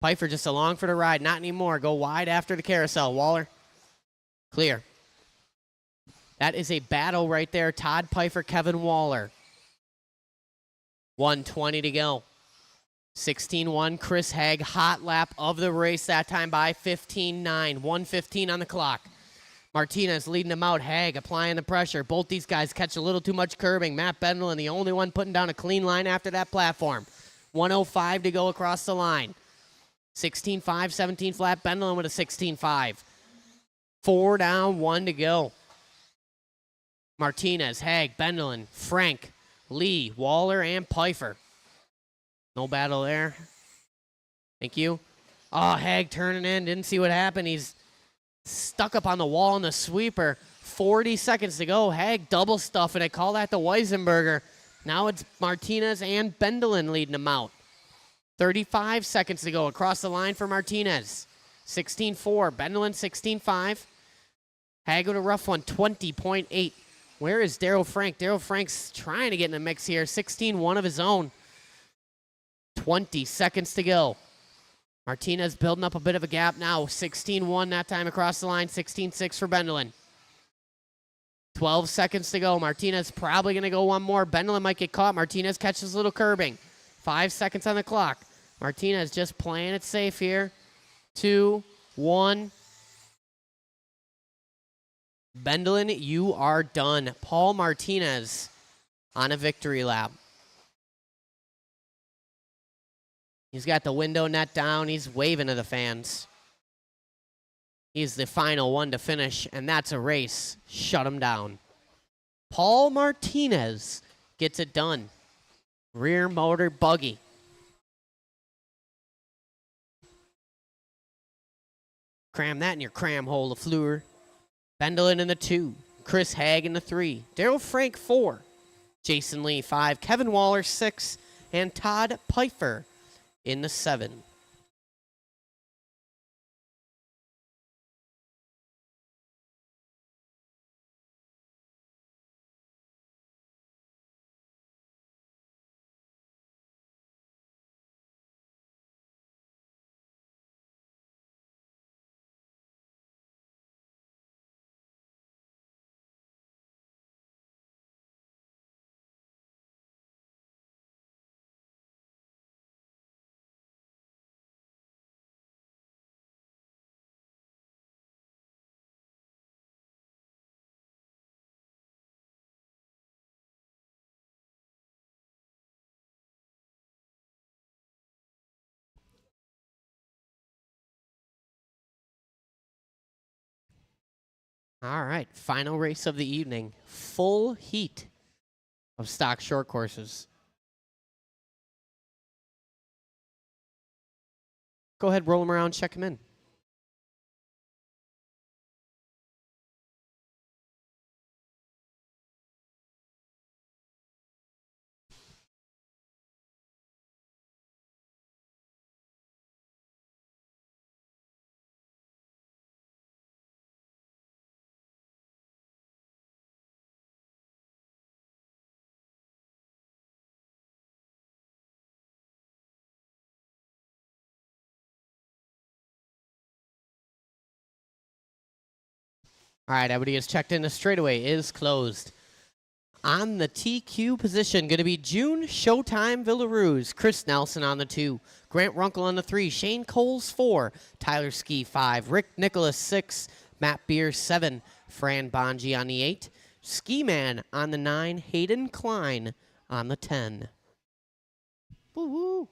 Pfeiffer just along for the ride. Not anymore. Go wide after the carousel. Waller. Clear. That is a battle right there. Todd Pfeiffer, Kevin Waller. 1:20 to go. 16-1. Chris Hag. Hot lap of the race that time by. 15-9. 1:15 on the clock. Martinez leading him out. Hag applying the pressure. Both these guys catch a little too much curbing. Matt Bendelin, the only one putting down a clean line after that platform. 1:05 to go across the line. 16-5, 17 flat. Bendelin with a 16-5. 4 down, 1 to go. Martinez, Hag, Bendelin, Frank, Lee, Waller, and Pfeiffer. No battle there. Thank you. Oh, Hag turning in. Didn't see what happened. He's stuck up on the wall in the sweeper. 40 seconds to go. Hag double stuffing it. Call that the Weisenberger. Now it's Martinez and Bendelin leading him out. 35 seconds to go across the line for Martinez. 16-4. Bendelin 16-5. Hag with a rough one. 20.8. Where is Daryl Frank? Daryl Frank's trying to get in the mix here. 16-1 of his own. 20 seconds to go. Martinez building up a bit of a gap now. 16-1 that time across the line. 16-6 for Bendelin. 12 seconds to go. Martinez probably going to go one more. Bendelin might get caught. Martinez catches a little curbing. 5 seconds on the clock. Martinez just playing it safe here. 2, 1. Bendelin, you are done. Paul Martinez on a victory lap. He's got the window net down. He's waving to the fans. He's the final one to finish, and that's a race. Shut him down. Paul Martinez gets it done. Rear motor buggy. Cram that in your cram hole, LaFleur. Bendelin in the 2. Chris Hag in the 3. Daryl Frank 4. Jason Lee 5. Kevin Waller 6. And Todd Pfeiffer in the 7. All right, final race of the evening. Full heat of stock short courses. Go ahead, roll them around, check them in. All right, everybody is checked in. The straightaway is closed. On the TQ position, going to be June Showtime Villaruz, Chris Nelson on the 2, Grant Runkle on the 3, Shane Coles 4, Tyler Ski 5, Rick Nicholas 6, Matt Beer 7, Fran Bonji on the 8, Ski Man on the 9, Hayden Klein on the 10. Woo-woo.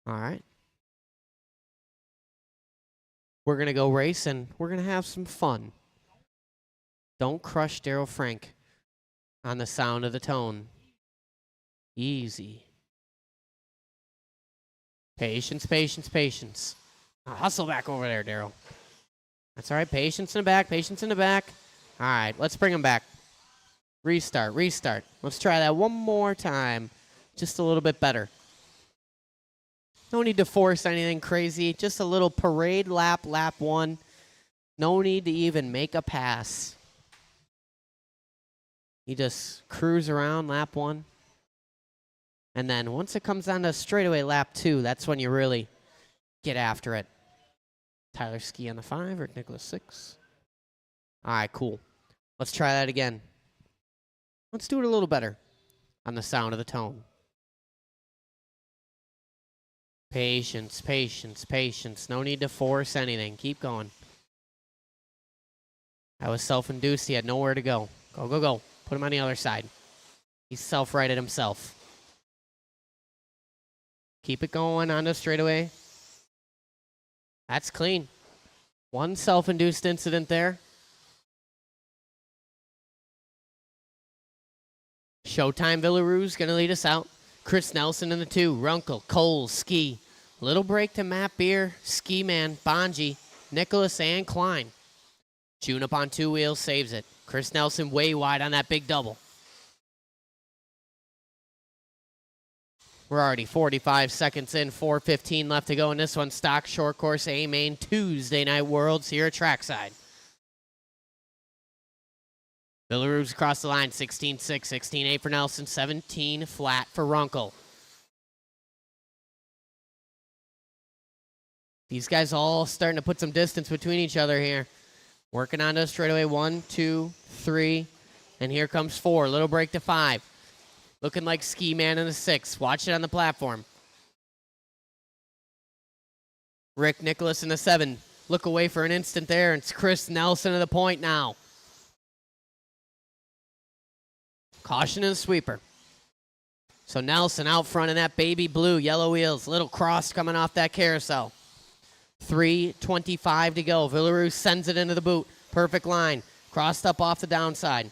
All right. We're going to go race, and we're going to have some fun. Don't crush Daryl Frank on the sound of the tone. Easy. Patience, patience, patience. Now hustle back over there, Daryl. That's all right. Patience in the back, patience in the back. All right, let's bring him back. Restart, restart. Let's try that one more time. Just a little bit better. No need to force anything crazy. Just a little parade lap, lap 1. No need to even make a pass. You just cruise around lap 1. And then once it comes down to straightaway lap 2, that's when you really get after it. Tyler Ski on the 5, Rick Nicholas 6. All right, cool. Let's try that again. Let's do it a little better on the sound of the tone. Patience, patience, patience. No need to force anything. Keep going. That was self-induced. He had nowhere to go. Go, go, go. Put him on the other side. He's self-righted himself. Keep it going on the straightaway. That's clean. One self-induced incident there. Showtime Villaruz going to lead us out. Chris Nelson in the 2. Runkle, Coles, Ski. Little break to Matt Beer, Ski Man, Bonji, Nicholas, and Klein. June up on 2 wheels, saves it. Chris Nelson way wide on that big double. We're already 45 seconds in, 4:15 left to go in this one. Stock short course A-Main Tuesday Night Worlds here at Trackside. Villaruz across the line, 16-6, 16-8 for Nelson, 17 flat for Runkle. These guys all starting to put some distance between each other here. Working on to straightaway 1, 2, 3, and here comes 4. Little break to 5. Looking like Ski Man in the 6. Watch it on the platform. Rick Nicholas in the 7. Look away for an instant there. It's Chris Nelson to the point now. Caution and a sweeper. So Nelson out front in that baby blue, yellow wheels. Little cross coming off that carousel. 3:25 to go. Villaruz sends it into the boot. Perfect line. Crossed up off the downside.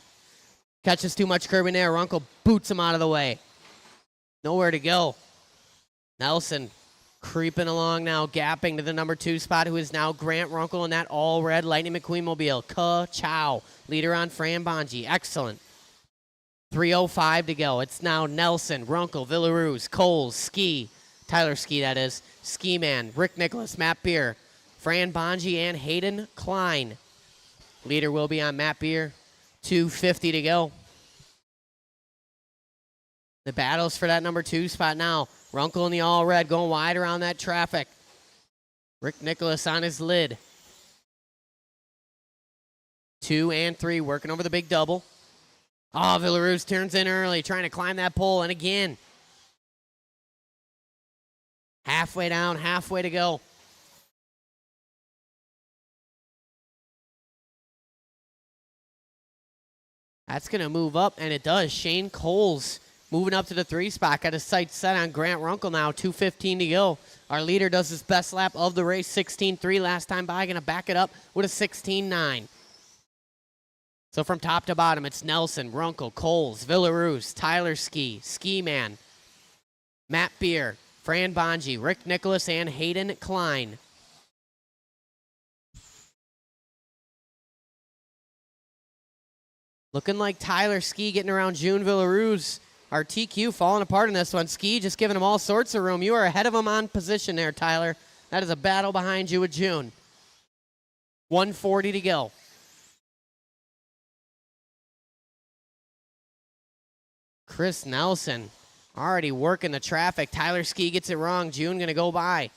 Catches too much curb in there. Runkle boots him out of the way. Nowhere to go. Nelson creeping along now, gapping to the number 2 spot, who is now Grant Runkle in that all-red Lightning McQueen mobile. Ka-chow. Leader on Fran Bonji. Excellent. 3:05 to go. It's now Nelson, Runkle, Villaruz, Coles, Ski. Tyler Ski, that is. Ski Man, Rick Nicholas, Matt Beer, Fran Bonji, and Hayden Klein. Leader will be on Matt Beer. 2:50 to go. The battles for that number 2 spot now. Runkle in the all-red going wide around that traffic. Rick Nicholas on his lid. 2 and 3 working over the big double. Oh, Villaruz turns in early, trying to climb that pole, and again. Halfway down, halfway to go. That's going to move up, and it does. Shane Coles moving up to the 3 spot. Got his sights set on Grant Runkle now. 2:15 to go. Our leader does his best lap of the race, 16.3 last time by. Going to back it up with a 16.9. So from top to bottom, it's Nelson, Runkle, Coles, Villaruz, Tyler Ski, Ski Man, Matt Beer, Fran Bonji, Rick Nicholas, and Hayden Klein. Looking like Tyler Ski getting around June Villaruz. Our TQ falling apart in this one. Ski just giving him all sorts of room. You are ahead of him on position there, Tyler. That is a battle behind you with June. 1:40 to go. Chris Nelson Already working the traffic. Tyler Ski gets it wrong. June going to go by.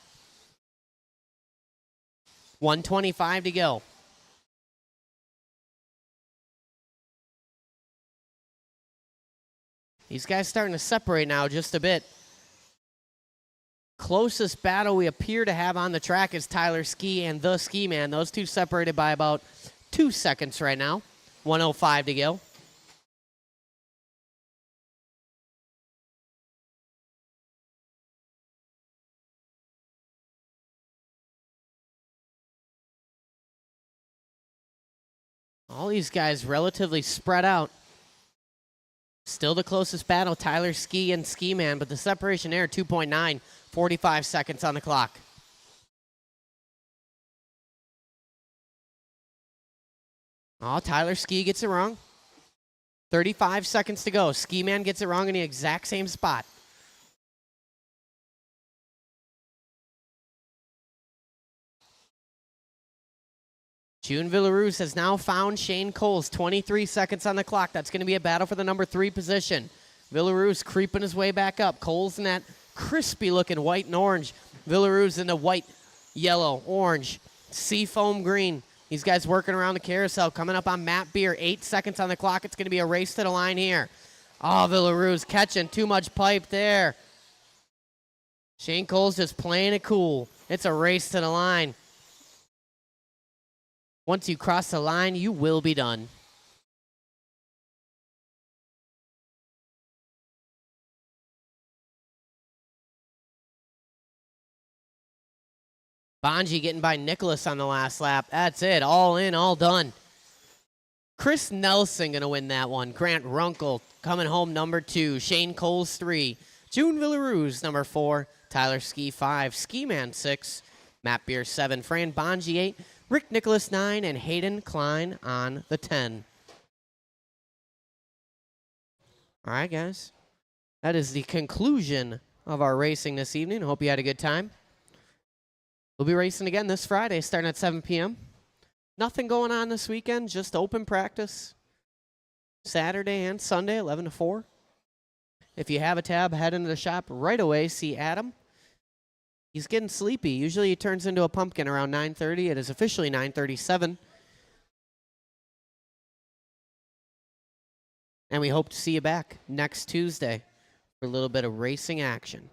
1:25 to go. These guys starting to separate now just a bit. Closest battle we appear to have on the track is Tyler Ski and the Ski Man. Those two separated by about 2 seconds right now. 1:05 to go. All these guys relatively spread out. Still the closest battle, Tyler Ski and Ski Man, but the separation there, 2.9, 45 seconds on the clock. Oh, Tyler Ski gets it wrong. 35 seconds to go. Ski Man gets it wrong in the exact same spot. June Villaruz has now found Shane Coles. 23 seconds on the clock. That's going to be a battle for the number 3 position. Villaruz creeping his way back up. Coles in that crispy-looking white and orange. Villaruz in the white, yellow, orange, seafoam green. These guys working around the carousel. Coming up on Matt Beer. 8 seconds on the clock. It's going to be a race to the line here. Oh, Villaruz catching too much pipe there. Shane Coles just playing it cool. It's a race to the line. Once you cross the line, you will be done. Bonji getting by Nicholas on the last lap. That's it. All in, all done. Chris Nelson going to win that one. Grant Runkle coming home number 2. Shane Coles 3. June Villaruz number 4. Tyler Ski 5. Ski Man 6. Matt Beer 7. Fran Bonji 8. Rick Nicholas 9, and Hayden Klein on the 10. All right, guys. That is the conclusion of our racing this evening. I hope you had a good time. We'll be racing again this Friday, starting at 7 p.m. Nothing going on this weekend, just open practice. Saturday and Sunday, 11 to 4. If you have a tab, head into the shop right away. See Adam. He's getting sleepy. Usually he turns into a pumpkin around 9:30. It is officially 9:37. And we hope to see you back next Tuesday for a little bit of racing action.